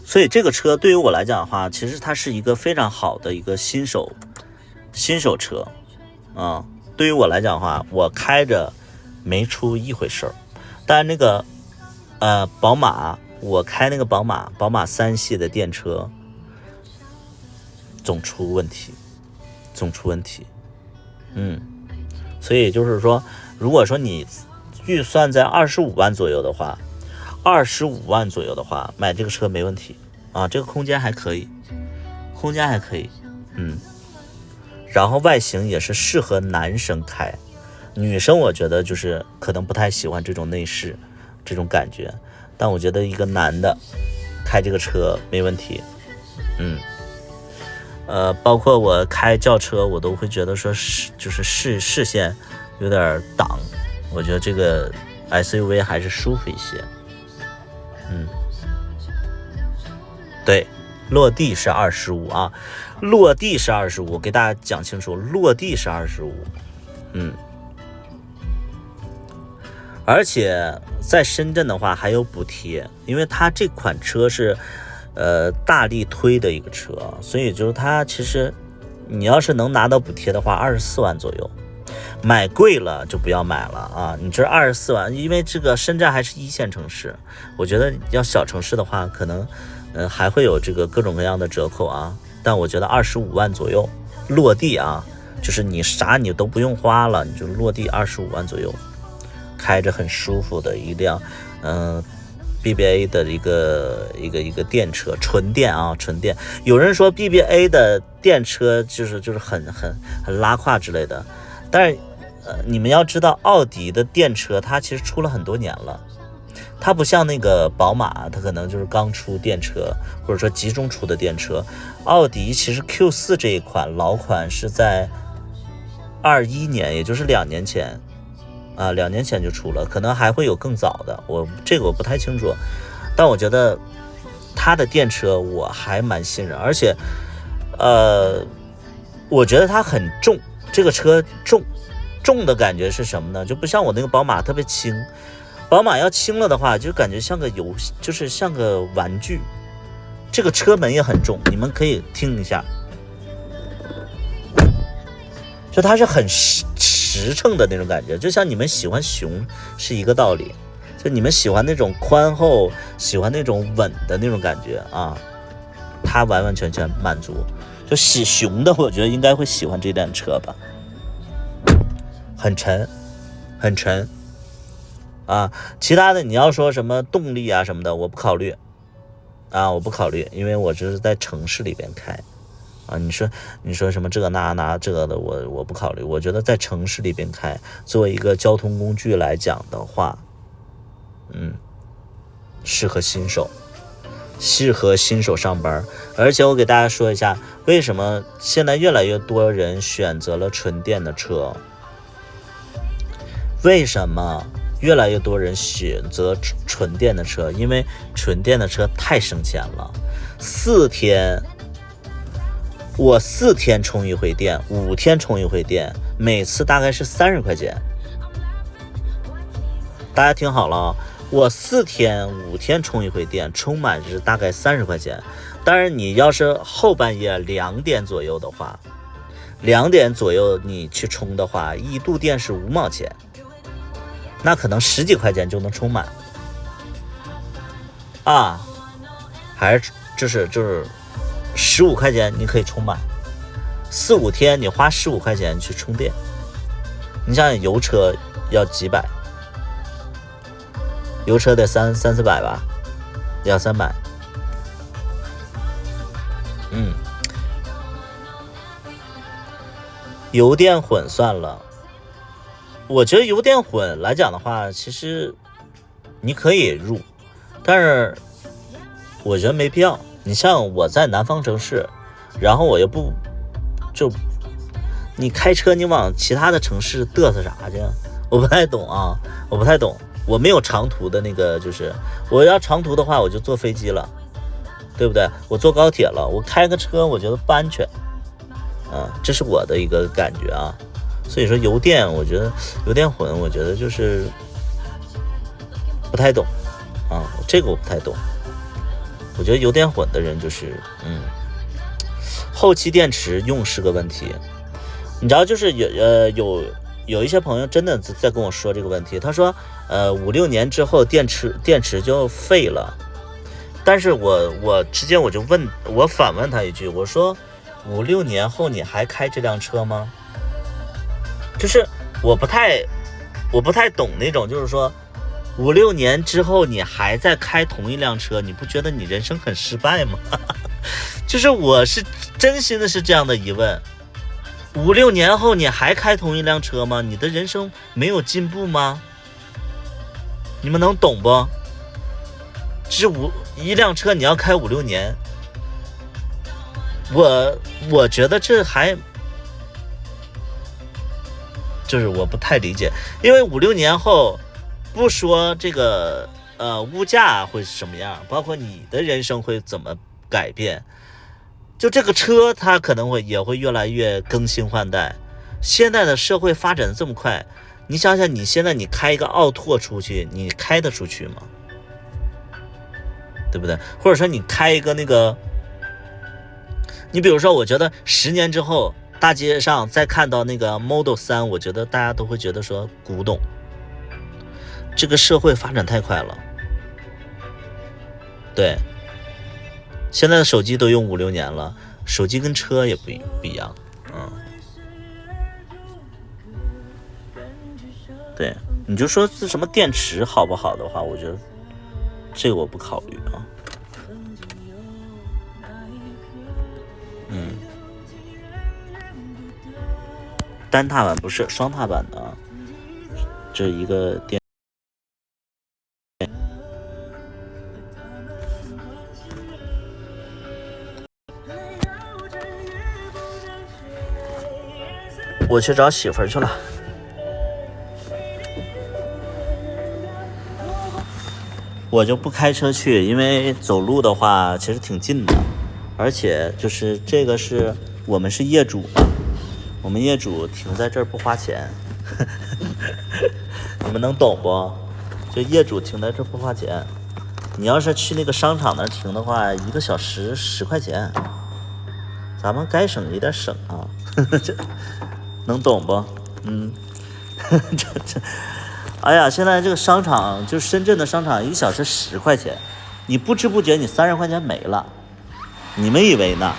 Speaker 1: 所以这个车对于我来讲的话，其实它是一个非常好的一个新手车对于我来讲的话，我开着没出一回事儿。但那个宝马，我开那个宝马3系的电车总出问题。所以就是说，如果说你预算在25万左右的话买这个车没问题这个空间还可以，然后外形也是适合男生开，女生我觉得就是可能不太喜欢这种内饰这种感觉，但我觉得一个男的开这个车没问题。包括我开轿车，我都会觉得说就是视线有点挡，我觉得这个 SUV 还是舒服一些。对，落地是25落地是25，我给大家讲清楚，落地是25。而且在深圳的话还有补贴，因为它这款车是大力推的一个车，所以就是它其实你要是能拿到补贴的话，24万左右，买贵了就不要买了你这24万，因为这个深圳还是1线城市，我觉得要小城市的话，可能还会有这个各种各样的折扣但我觉得25万左右落地就是你啥你都不用花了，你就落地25万左右，开着很舒服的一辆BBA 的一个电车，纯电。有人说 BBA 的电车就是很拉胯之类的，但是你们要知道，奥迪的电车它其实出了很多年了，它不像那个宝马，它可能就是刚出电车，或者说集中出的电车。奥迪其实 Q4 这一款老款是在21年，也就是2年前2年前就出了，可能还会有更早的，我不太清楚。但我觉得它的电车我还蛮信任，而且我觉得它很重，这个车重的感觉是什么呢？就不像我那个宝马特别轻，宝马要轻了的话就感觉像个就是像个玩具。这个车门也很重，你们可以听一下，就它是很实诚的那种感觉，就像你们喜欢熊是一个道理，就你们喜欢那种宽厚，喜欢那种稳的那种感觉它完完全全满足。就喜熊的我觉得应该会喜欢这辆车吧，很沉其他的你要说什么动力什么的我不考虑因为我这是在城市里边开你说什么这个那这个的我不考虑。我觉得在城市里边开，作为一个交通工具来讲的话适合新手上班。而且我给大家说一下，为什么现在越来越多人选择了纯电的车，为什么越来越多人选择纯电的车？因为纯电的车太省钱了我4天充一回电，5天充一回电，每次大概是30块钱。大家听好了我4天5天充一回电，充满是大概30块钱。当然你要是后半夜2点左右的话，2点左右你去充的话，1度电是5毛钱，那可能10几块钱就能充满还是就是15块钱你可以充满，4、5天你花15块钱去充电，你想想油车要几百，油车得300-400吧200-300。油电混算了，我觉得油电混来讲的话，其实你可以入，但是我觉得没必要。你像我在南方城市，然后我又不就你开车你往其他的城市嘚瑟啥去？我不太懂啊，我不太懂。我没有长途的那个，就是我要长途的话，我就坐飞机了，对不对？我坐高铁了，我开个车，我觉得不安全。这是我的一个感觉啊，所以说油电，我觉得油电混，我觉得就是不太懂啊，这个我不太懂。我觉得油电混的人就是，后期电池用是个问题。你知道，就是有一些朋友真的在跟我说这个问题，他说，5-6年之后电池就废了。但是我直接我就反问他一句，我说，5-6年后你还开这辆车吗？就是我不太懂那种，就是说5-6年之后你还在开同一辆车，你不觉得你人生很失败吗？就是我是真心的是这样的疑问，5-6年后你还开同一辆车吗？你的人生没有进步吗？你们能懂不？一辆车你要开5-6年，我觉得这还就是我不太理解，因为5-6年后不说这个物价会是什么样，包括你的人生会怎么改变，就这个车它可能也会越来越更新换代。现在的社会发展的这么快，你想想你现在你开一个奥拓出去，你开得出去吗？对不对？或者说你开一个那个，你比如说我觉得10年之后大街上再看到那个 Model 3，我觉得大家都会觉得说古董。这个社会发展太快了，对，现在的手机都用5-6年了，手机跟车也不一样，对，你就说这什么电池好不好的话，我觉得这个我不考虑啊。单踏板不是双踏板的，这一个电。我去找媳妇儿去了。我就不开车去，因为走路的话其实挺近的，而且就是这个是我们是业主嘛，我们业主停在这儿不花钱，你们能懂不？就业主停在这儿不花钱，你要是去那个商场那儿停的话，1个小时10块钱，咱们该省一点省啊，这能懂不？这。哎呀，现在这个商场，就深圳的商场，1小时10块钱，你不知不觉你30块钱没了，你们以为呢？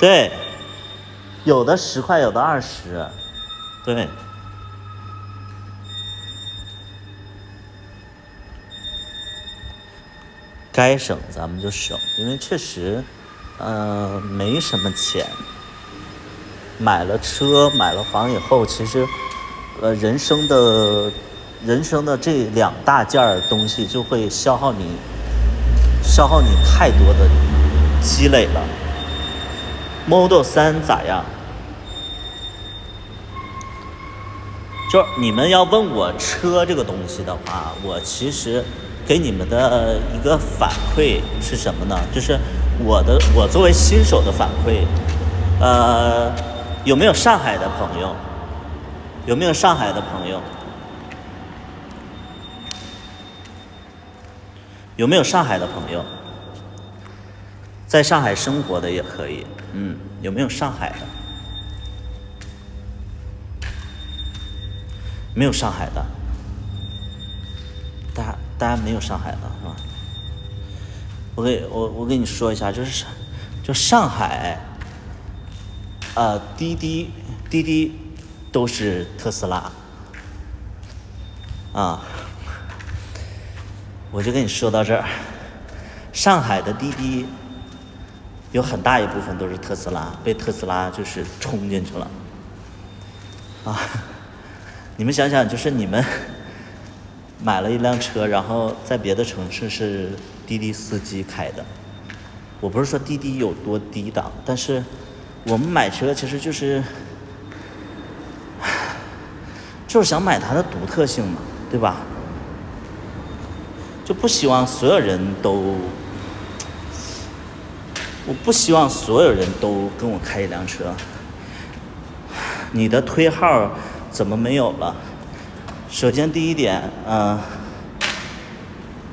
Speaker 1: 对，有的10块，有的20，对。该省咱们就省，因为确实。没什么钱，买了车买了房以后，其实人生的这2大件东西就会消耗你太多的积累了。Model 3咋样？就是你们要问我车这个东西的话，我其实给你们的一个反馈是什么呢？就是我作为新手的反馈，有没有上海的朋友？有没有上海的朋友？有没有上海的朋友？在上海生活的也可以，有没有上海的？没有上海的，大家没有上海的是吧？我跟你说一下，就上海，滴滴都是特斯拉啊。我就跟你说到这儿，上海的滴滴有很大一部分都是特斯拉，被特斯拉就是冲进去了啊。你们想想，就是你们买了一辆车，然后在别的城市是滴滴司机开的。我不是说滴滴有多低档，但是我们买车其实就是想买它的独特性嘛，对吧？就不希望所有人都，我不希望所有人都跟我开一辆车。你的推号怎么没有了？首先第一点，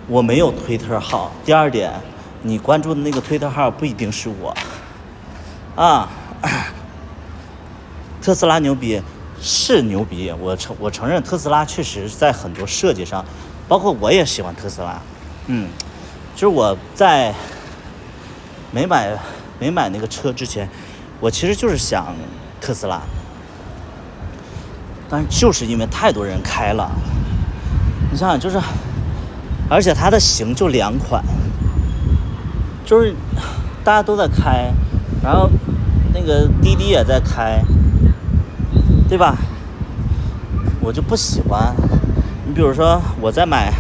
Speaker 1: 我没有推特号。第二点，你关注的那个推特号不一定是我啊。特斯拉牛逼是牛逼，我承认特斯拉确实在很多设计上，包括我也喜欢特斯拉。就是我在没买那个车之前，我其实就是想特斯拉，但是就是因为太多人开了，你想想，就是而且它的型就2款，就是大家都在开，然后那个滴滴也在开，对吧？我就不喜欢。你比如说我在买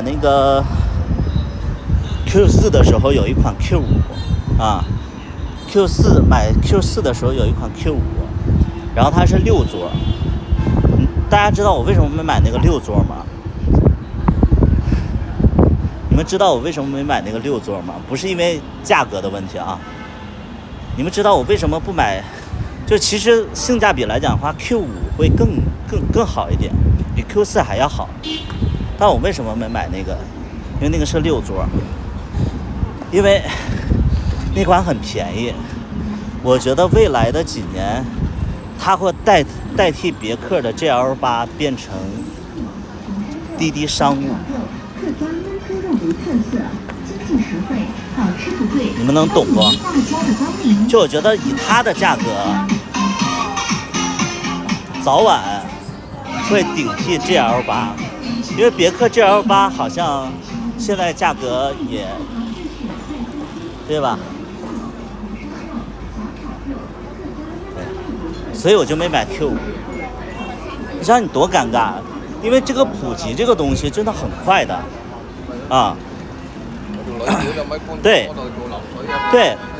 Speaker 1: 那个 Q4 的时候有一款 Q5 啊， 买 Q4 的时候有一款 Q5， 然后它是6座。大家知道我为什么没买那个6座吗？你们知道我为什么没买那个6座吗？不是因为价格的问题啊。你们知道我为什么不买？就其实性价比来讲的话 ，Q5 会更好一点，比 Q4 还要好。但我为什么没买那个？因为那个是6座，因为那款很便宜。我觉得未来的几年，它会代替别克的 GL8 变成滴滴商务。你们能懂不？就我觉得以它的价格，早晚会顶替 GL8， 因为别克 GL8 好像现在价格也，对吧？所以我就没买 Q5。你想你多尴尬，因为这个普及这个东西真的很快的啊。对，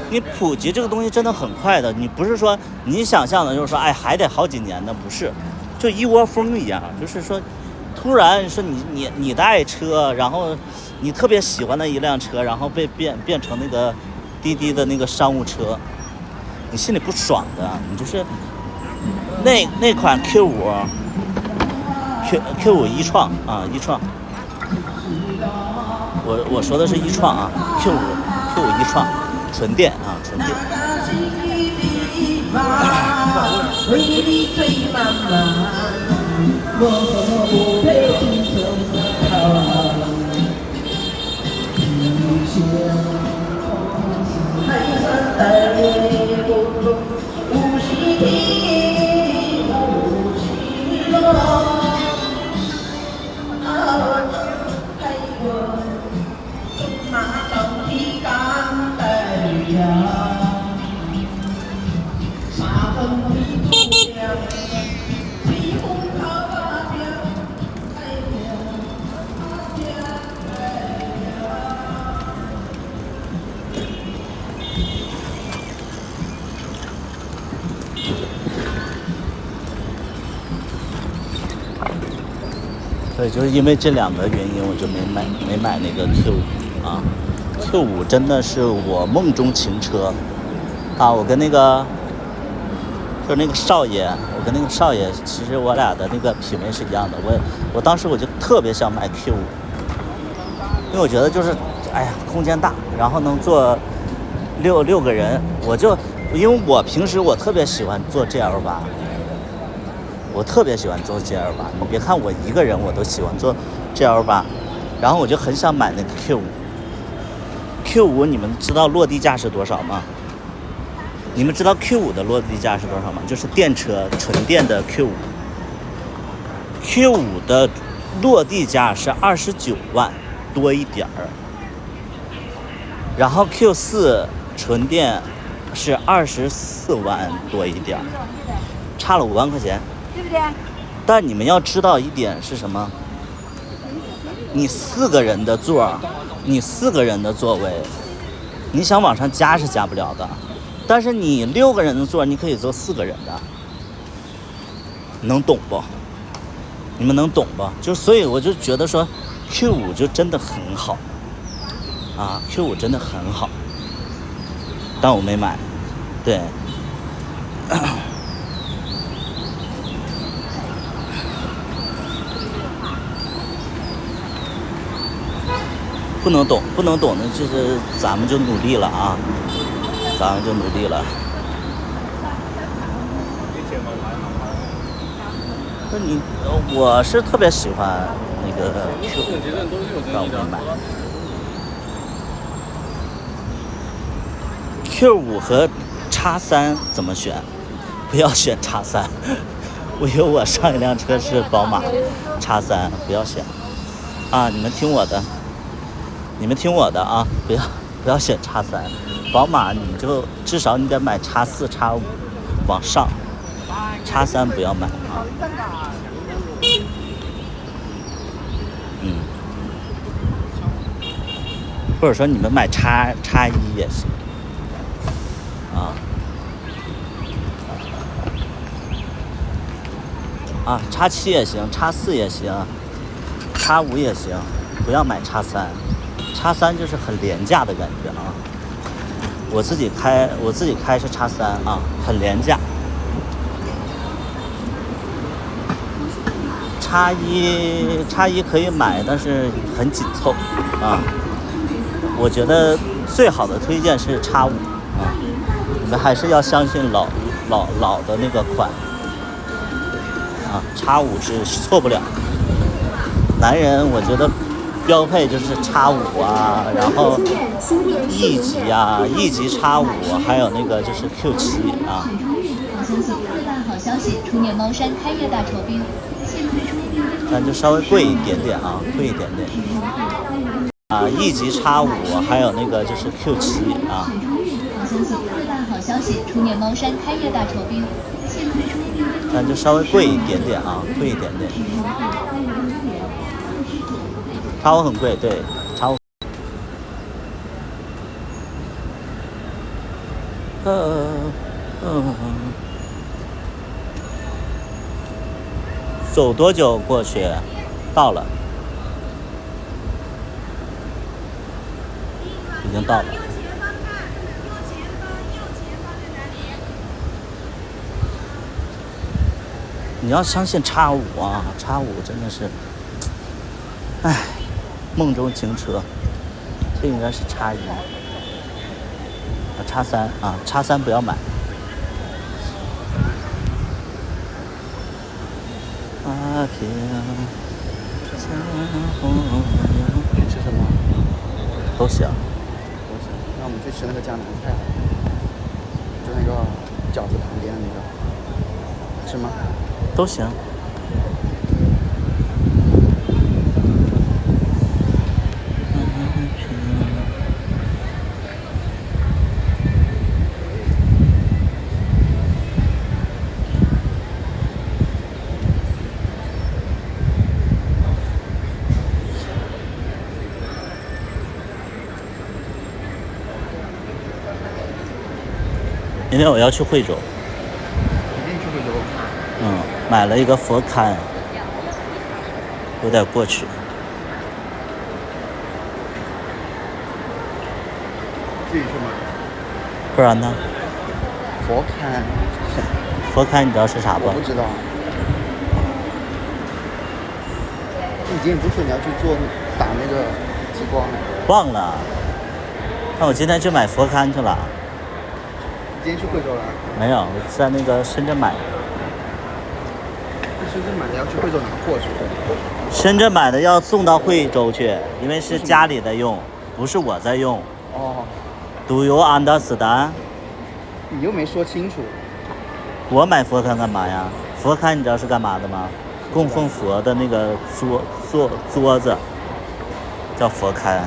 Speaker 1: 你普及这个东西真的很快的，你不是说你想象的，就是说，哎，还得好几年的，不是，就一窝蜂一样，就是说，突然说你的爱车，然后你特别喜欢的一辆车，然后被变成那个滴滴的那个商务车，你心里不爽的，你就是那款 Q5 一创啊，一创。我说的是一创啊 ，Q5 一创，纯电啊，纯电。对，就是因为这2个原因，我就没买那个 Q5 啊。Q5 真的是我梦中情车啊！我跟那个就是那个少爷，其实我俩的那个品味是一样的。我当时我就特别想买 Q5，因为我觉得就是，哎呀，空间大，然后能坐六个人，因为我平时我特别喜欢坐 GL8。我特别喜欢坐 GL8， 你别看我一个人，我都喜欢坐 GL8， 然后我就很想买那个 Q5。Q5 你们知道落地价是多少吗你们知道 Q5 的落地价是多少吗？就是电车纯电的 Q5。Q5 的落地价是29万多一点儿，然后 Q4 纯电是24万多一点儿，差了5万块钱，
Speaker 6: 对不对？
Speaker 1: 但你们要知道一点是什么？你4个人的座，你4个人的座位，你想往上加是加不了的。但是你6个人的座，你可以坐4个人的，能懂不？你们能懂不？就所以我就觉得说 ，Q5 就真的很好，啊 ，Q5 真的很好，但我没买，对。不能懂，不能懂的就是咱们就努力了啊，咱们就努力了。那你，我是特别喜欢那个 Q5 的，但我没买。Q5 和X3怎么选？不要选X3，因为我上一辆车是宝马X3，不要选。啊，你们听我的。你们听我的啊，不要选X3，宝马你就至少你得买X4、X5往上，X3不要买啊。或者说你们买X1也行啊，X7也行，X4也行，X5也行，不要买X3就是很廉价的感觉啊。我自己开是X3啊，很廉价。X1可以买，但是很紧凑啊。我觉得最好的推荐是X5啊，你们还是要相信老的那个款啊，X5是错不了。男人我觉得标配就是X5啊，然后 E 级啊，E 级X5，还有那个就是 Q7啊。
Speaker 7: 好消息，特大好消息！充电猫山开业大酬宾，现推出
Speaker 1: 但就稍微贵一点点啊，贵一点点。啊 ，E 级X5，还有那个就是 Q7啊。
Speaker 7: 好消息，特大好消息！充电猫山开业大酬宾，现推出
Speaker 1: 但就稍微贵一点点啊，贵一点点。X5很贵，对，X5。走多久过去？到了，已经到了。你要相信X5啊，X5真的是，唉，梦中情车。这应该是X1。X3啊，X3不要买。花飘在红叶。
Speaker 8: 去吃什么？
Speaker 1: 都行。
Speaker 8: 那我们去吃那个江南菜，就那个饺子旁边的那个，吃吗？
Speaker 1: 都行。今天我要去惠州。
Speaker 8: 一定去惠州。
Speaker 1: 买了一个佛龛，有点过去。
Speaker 8: 自己去买。
Speaker 1: 不然呢？
Speaker 8: 佛龛。
Speaker 1: 佛龛你知道是啥不？
Speaker 8: 我不知道。你今天不是说你要去做打那个激光？
Speaker 1: 忘了。那我今天去买佛龛去了。
Speaker 8: 你今天去惠州了？
Speaker 1: 没有，我在那个深圳买的。
Speaker 8: 深圳买的要去惠州拿货是不是？
Speaker 1: 深圳买的要送到惠州去，因为是家里的用，不是我在用。
Speaker 8: 哦。
Speaker 1: Do you understand？
Speaker 8: 你又没说清楚。
Speaker 1: 我买佛龛干嘛呀？佛龛你知道是干嘛的吗？供奉佛的那个桌子叫佛龛。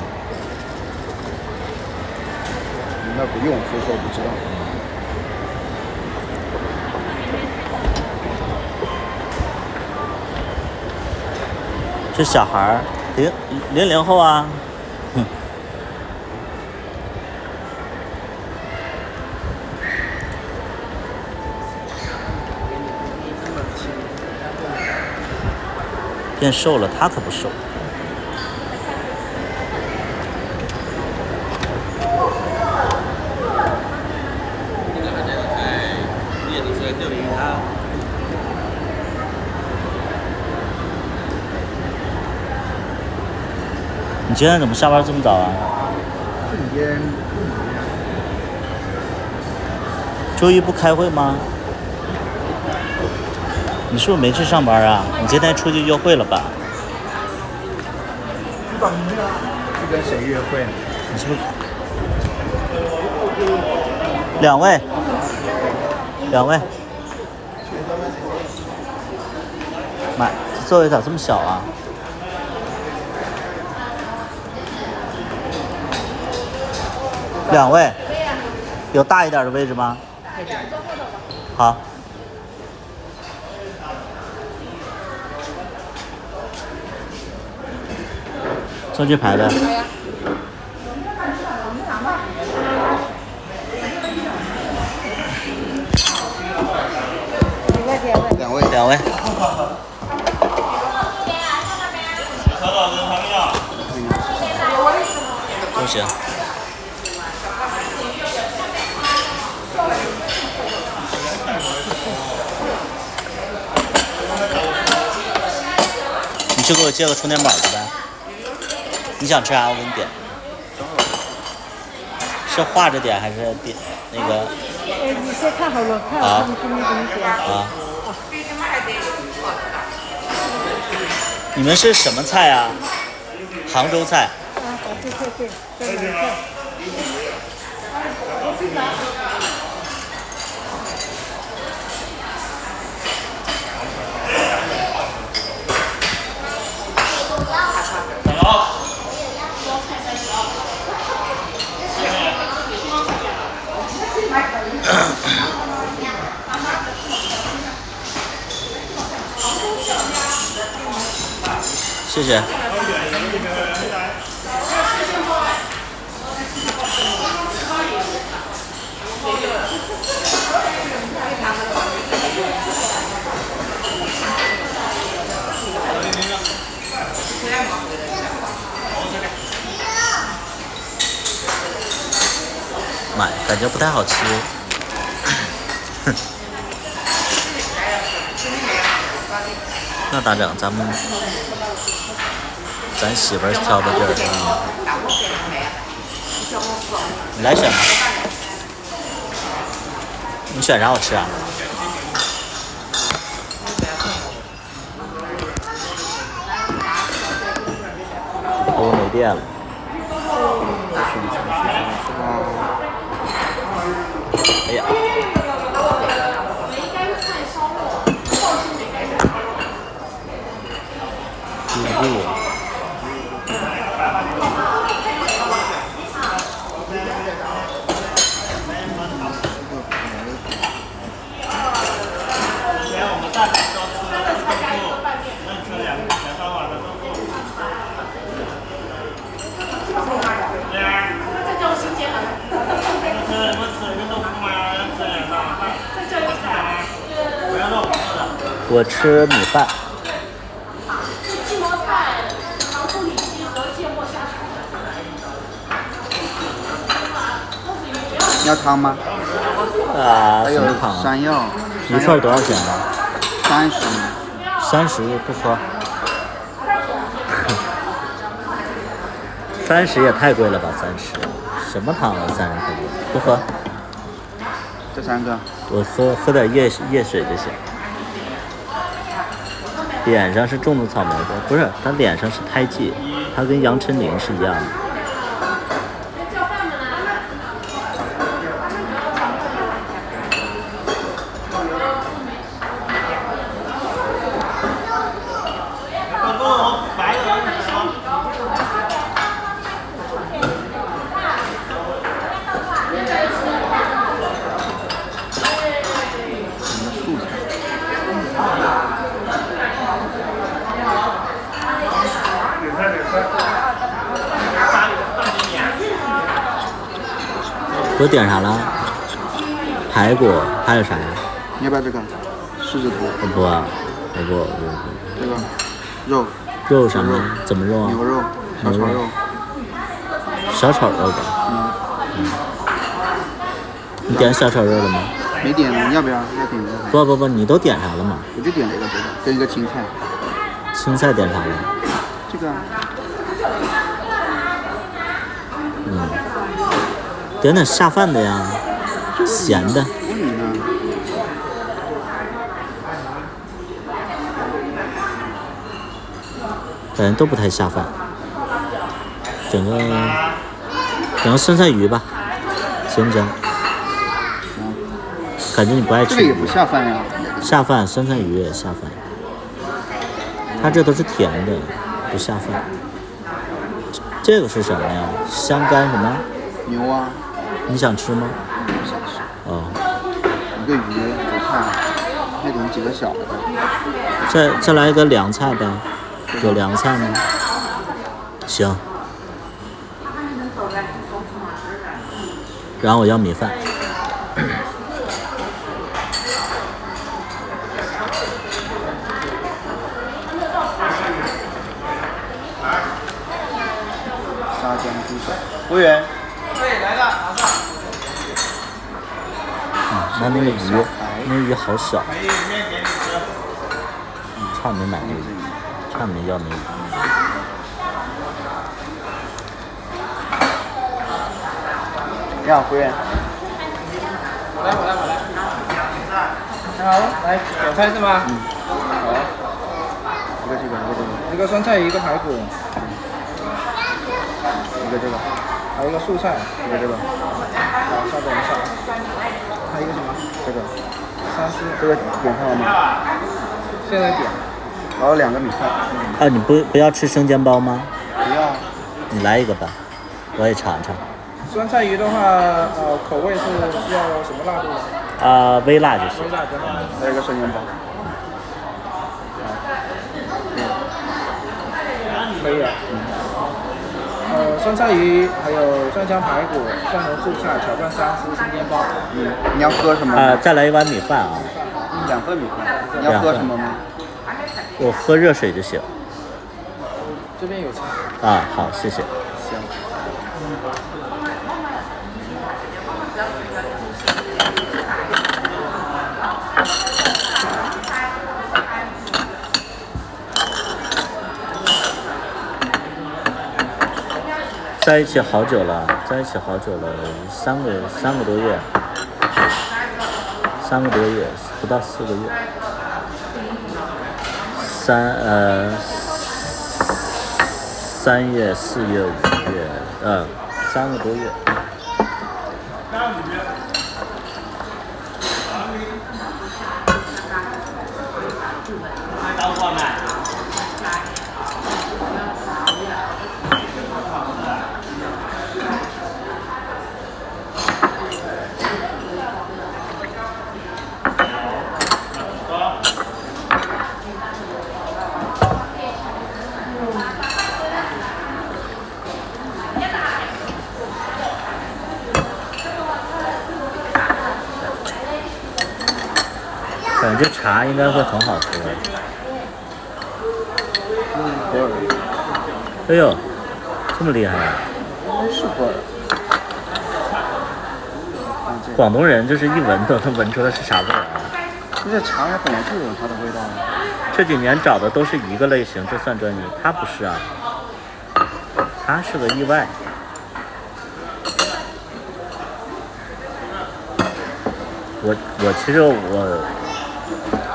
Speaker 8: 应该不用，所以说我不知道。
Speaker 1: 这小孩儿00后啊，哼。变瘦了，他可不瘦。你今天怎么下班这么早啊？
Speaker 8: 瞬间。
Speaker 1: 周一不开会吗？你是不是没去上班啊？你今天出去约会了吧？
Speaker 8: 去跟谁约会呢？
Speaker 1: 你是不是？2位，妈，这座位咋这么小啊？2位，有大一点的位置吗？好。中间排的。两位。都行。你去给我借个充电宝去呗。你想吃啥？我给你点。是画着点还是点那个？
Speaker 6: 你先看好了，看好你给你点。
Speaker 1: 啊。你们是什么菜啊？杭州菜。
Speaker 6: 啊，对，这个菜。
Speaker 1: 谢谢。妈呀，感觉不太好吃。那咋整？咱媳妇儿挑的地儿啊。你来选吧。你选啥好吃啊？都没电了。哎呀。记不住。我吃米饭。
Speaker 8: 要汤吗？
Speaker 1: 啊，
Speaker 8: 还有
Speaker 1: 什么汤啊？
Speaker 8: 山药。
Speaker 1: 一份多少钱啊？30不喝。30也太贵了吧，30。什么汤啊，30块钱？不喝。
Speaker 8: 这3个。
Speaker 1: 我喝点叶水就行。脸上是种的草莓的，不是，他脸上是胎记，他跟杨丞琳是一样的。都点啥了？排骨，还有啥呀？
Speaker 8: 你要不要这个？狮子头。
Speaker 1: 我不啊，我不。
Speaker 8: 这个肉。
Speaker 1: 肉什么？怎么肉啊？
Speaker 8: 牛肉，小炒肉。
Speaker 1: 小炒肉吧。你点小炒肉了吗？
Speaker 8: 没点呢，你要不要？要点这个。
Speaker 1: 不，你都点啥了吗？
Speaker 8: 我就点了一个这个，跟一个青菜。
Speaker 1: 青菜点啥了？
Speaker 8: 这个。
Speaker 1: 点点下饭的呀，咸的。
Speaker 8: 问你呢？
Speaker 1: 反正都不太下饭。整个酸菜鱼吧，行不行？感觉你不爱吃。
Speaker 8: 这个也不下饭呀。
Speaker 1: 下饭，酸菜鱼也下饭。它这都是甜的，不下饭。这个是什么呀？香干什么？
Speaker 8: 牛啊。
Speaker 1: 你想吃吗？
Speaker 8: 不想吃。
Speaker 1: 哦。
Speaker 8: 一个鱼，主菜，还点几个小的。
Speaker 1: 再来一个凉菜呗，有凉菜吗？行。然后我要米饭。
Speaker 8: 沙姜猪手。服务员。
Speaker 3: 对，来了，马上。
Speaker 1: 那个鱼好小。差点没买那个鱼，差点没要那个鱼。
Speaker 8: 你好，服务员。
Speaker 3: 我来。你好，来点菜是吗？好。
Speaker 8: 一个这个。
Speaker 3: 一个酸菜鱼，一个排骨。
Speaker 8: 一个这个。
Speaker 3: 还有一个素菜。
Speaker 8: 一个这个。
Speaker 3: 好，稍等一下。还有一个什么？
Speaker 8: 这个。
Speaker 3: 三丝。
Speaker 8: 这个点上了吗？
Speaker 3: 现在点。
Speaker 8: 还有2个米饭。
Speaker 1: 啊，你不要吃生煎包吗？
Speaker 8: 不要。
Speaker 1: 你来一个吧，我也尝尝。
Speaker 3: 酸菜鱼的话，口味是需要什么辣度的？
Speaker 1: 微辣就行。
Speaker 3: 微辣就好。
Speaker 8: 还有一个生煎包。
Speaker 3: 可以啊。酸菜鱼，还有蒜香排骨、蒜蓉素菜、炒饭三丝、生煎包。
Speaker 8: 你要喝什么？
Speaker 1: 再来一碗米饭啊。
Speaker 8: 2份米饭。你要喝什么吗？
Speaker 1: 我喝热水就行。
Speaker 3: 这边有茶。
Speaker 1: 啊，好，谢谢。
Speaker 8: 行。
Speaker 1: 在一起好久了，3个多月，3个多月，不到4个月。3月、4月、5月，3个多月。感觉这茶应该会很好喝。哎呦，这么厉害啊！
Speaker 8: 是普洱。
Speaker 1: 广东人就是一闻都能闻出来是啥味儿啊！
Speaker 8: 这茶它本来就有它的味道。
Speaker 1: 这几年找的都是一个类型，这算专一，他不是啊，他是个意外。其实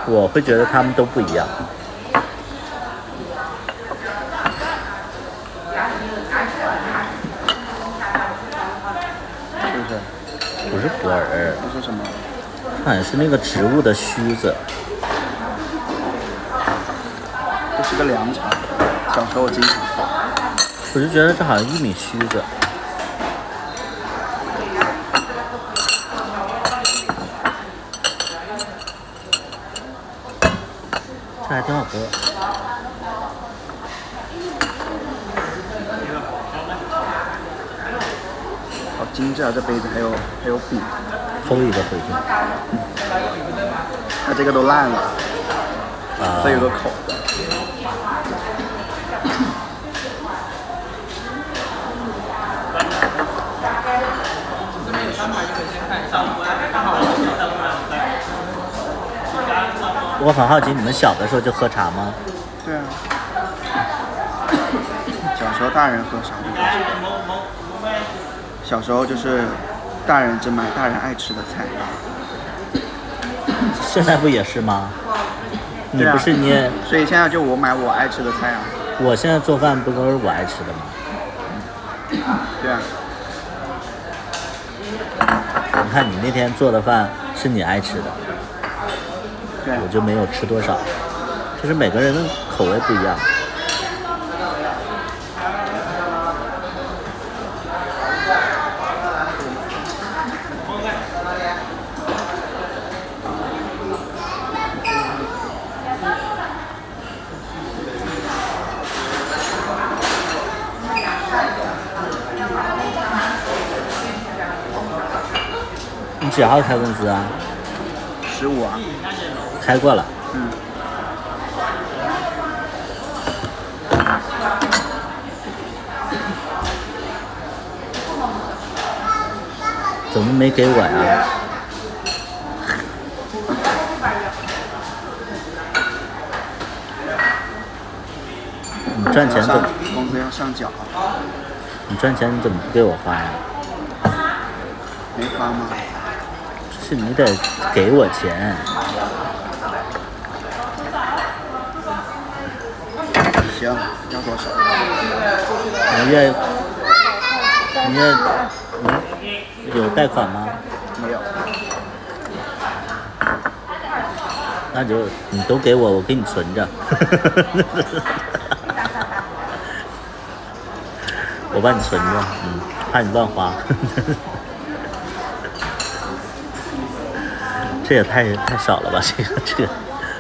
Speaker 1: 我会觉得他们都不一样。
Speaker 8: 是不是？
Speaker 1: 不是普洱。
Speaker 8: 这是什么？
Speaker 1: 好像是那个植物的须子。
Speaker 8: 这是个凉茶，小时候我经常喝。
Speaker 1: 我就觉得这好像玉米须子。这还挺好喝。
Speaker 8: 好精致啊，这杯子还有笔，
Speaker 1: 偷一个回去。
Speaker 8: 它这个都烂了，
Speaker 1: 啊。
Speaker 8: 这有个口子。
Speaker 1: 我很好奇，你们小的时候就喝茶吗？
Speaker 8: 对啊，小时候大人喝啥就喝啥。小时候就是大人只买大人爱吃的菜。
Speaker 1: 现在不也是吗？你
Speaker 8: 对啊
Speaker 1: 不是你也？
Speaker 8: 所以现在就我买我爱吃的菜啊。
Speaker 1: 我现在做饭不都是我爱吃的吗？
Speaker 8: 对啊。
Speaker 1: 你看你那天做的饭是你爱吃的，
Speaker 8: 对啊。
Speaker 1: 我就没有吃多少，就是每个人的口味不一样。你几号开公司啊
Speaker 8: 15啊。
Speaker 1: 开过了。
Speaker 8: 嗯。
Speaker 1: 怎么没给我呀？你赚钱怎么？
Speaker 8: 工资要上缴。
Speaker 1: 你赚钱你怎么不给我发呀？
Speaker 8: 没发吗？
Speaker 1: 是你得给我钱。
Speaker 8: 行，要多少？
Speaker 1: 你有贷款吗？
Speaker 8: 没有。
Speaker 1: 那就你都给我，我给你存着。我帮你存着，怕你乱花。这也太少了吧？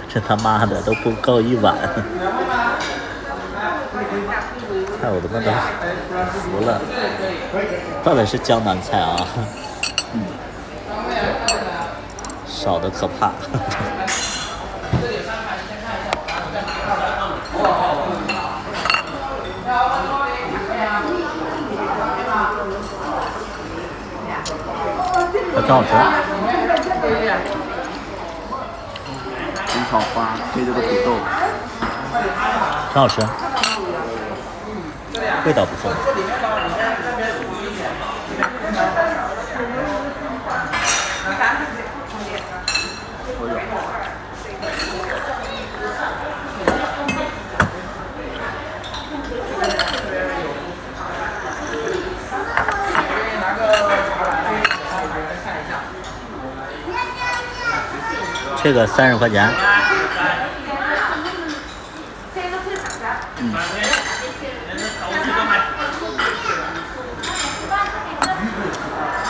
Speaker 1: 这他妈的都不够一碗。看我他妈都服了，到底是江南菜啊，少的可怕。它挺好吃。
Speaker 8: 红草花配这个土豆，
Speaker 1: 挺好吃，味道不错。这个30块钱。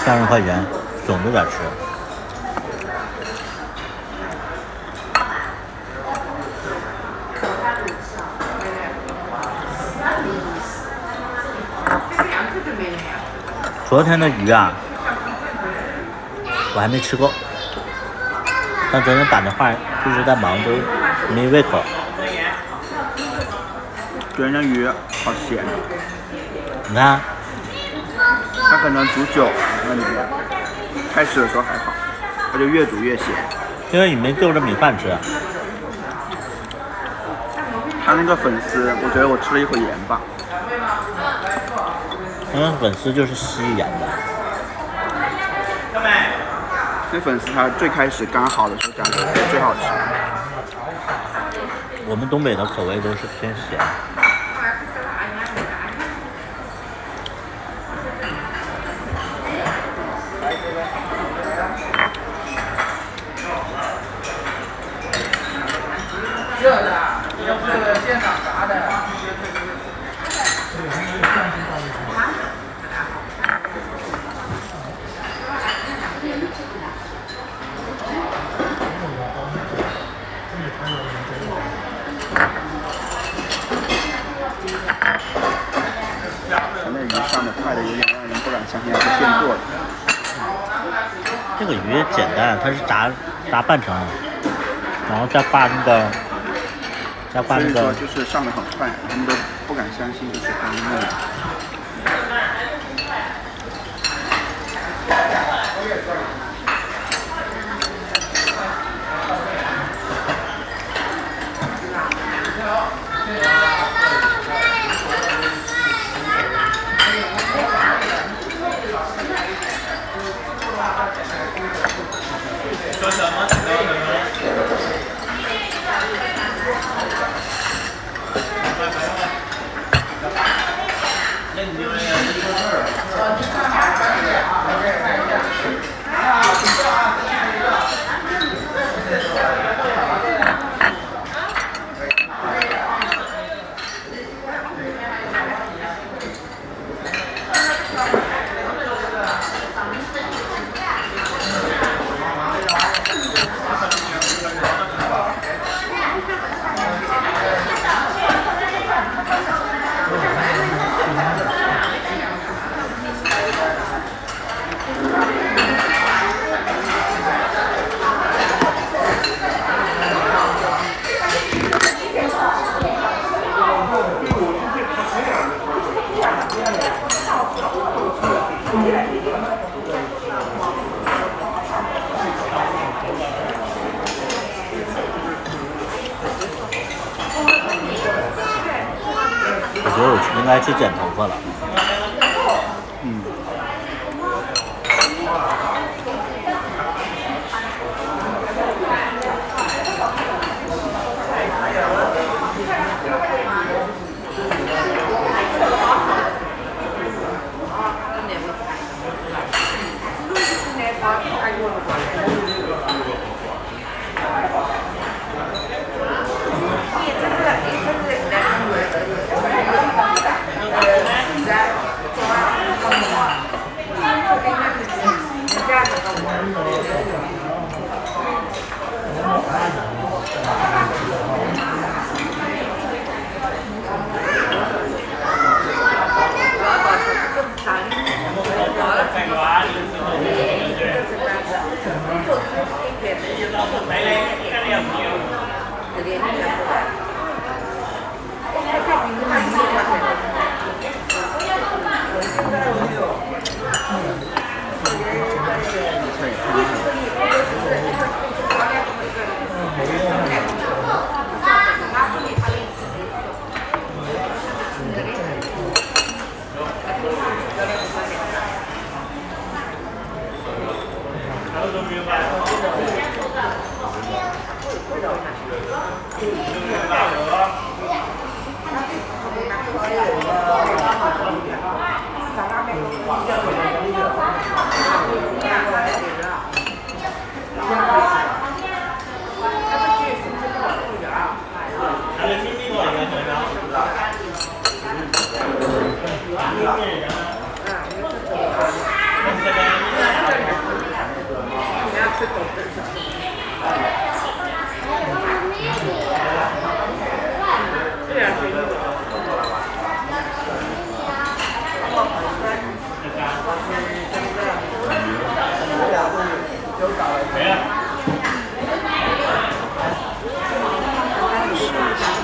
Speaker 1: 30块钱，总有点吃。昨天的鱼啊，我还没吃够。但昨天打电话一直在忙，就没胃口。
Speaker 8: 昨天的鱼好咸。
Speaker 1: 你看，
Speaker 8: 它可能煮久了，那里面开始的时候还好，它就越煮越咸。
Speaker 1: 因为你没就着米饭吃。
Speaker 8: 它那个粉丝，我觉得我吃了一口盐吧。
Speaker 1: 粉丝就是吸盐的。
Speaker 8: 那粉丝它最开始刚好的时候加的最好吃。
Speaker 1: 我们东北的口味都是偏咸。
Speaker 3: 热的，要是现场炸的。
Speaker 8: 它那鱼上的快的有点让人不敢相信还是现做的。
Speaker 1: 这个鱼简单，它是炸半成，然后再挂那个，
Speaker 8: 所以说就是上的很快，他们都不敢相信，就是他们那个。
Speaker 1: 我觉得我应该去剪头发了。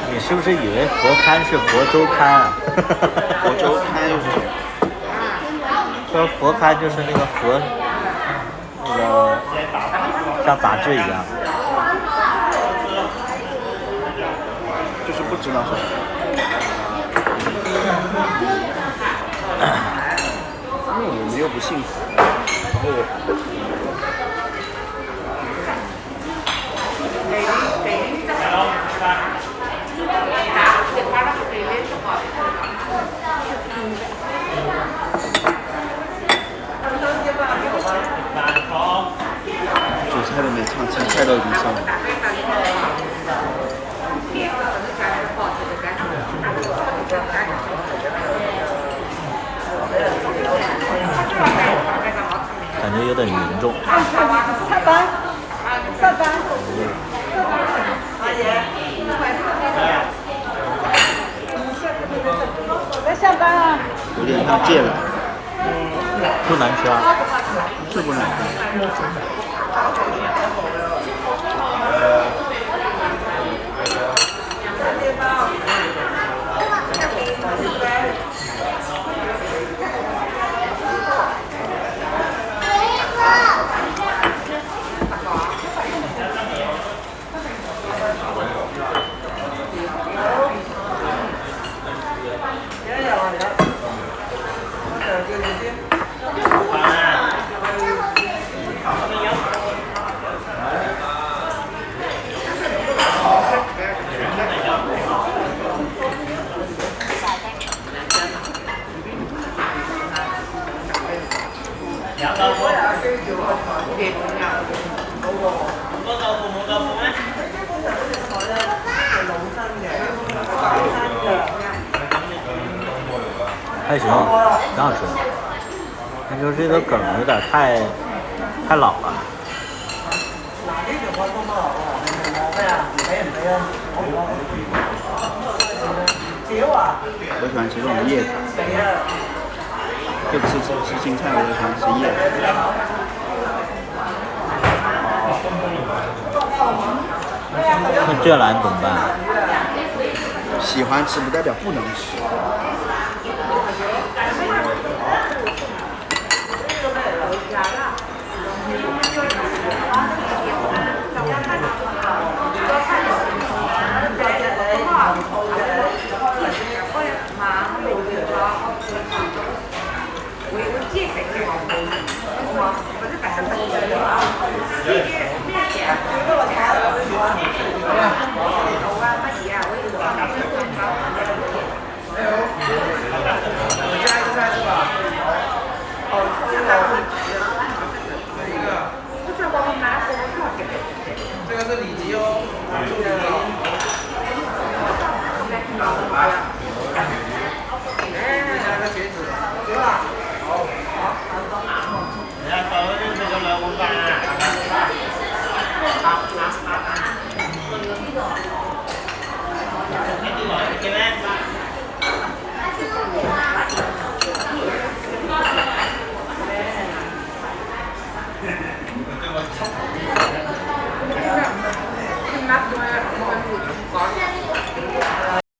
Speaker 1: 你是不是以为佛龛是佛州龛啊？
Speaker 8: 佛州龛又是什么？
Speaker 1: 说佛龛就是那个佛，那个像杂志一样。
Speaker 8: 就是不知道是什么。因为我们又不信佛，然后主菜都没唱，前菜都已经上了。
Speaker 1: 感觉有点凝重。
Speaker 6: 上班，上班。在上班啊。
Speaker 8: 有点像戒了。
Speaker 1: 不难吃啊。
Speaker 8: 是不难吃。
Speaker 1: 还行，挺好吃的。但就是这个梗有点太老了。
Speaker 8: 我喜欢吃这种叶子，就吃青菜，我就喜欢吃叶子。
Speaker 1: 那这来怎么办？
Speaker 8: 喜欢吃不代表不能吃。
Speaker 3: 这个是里脊哦，那个茄子，对吧？好，人家搞的这个来我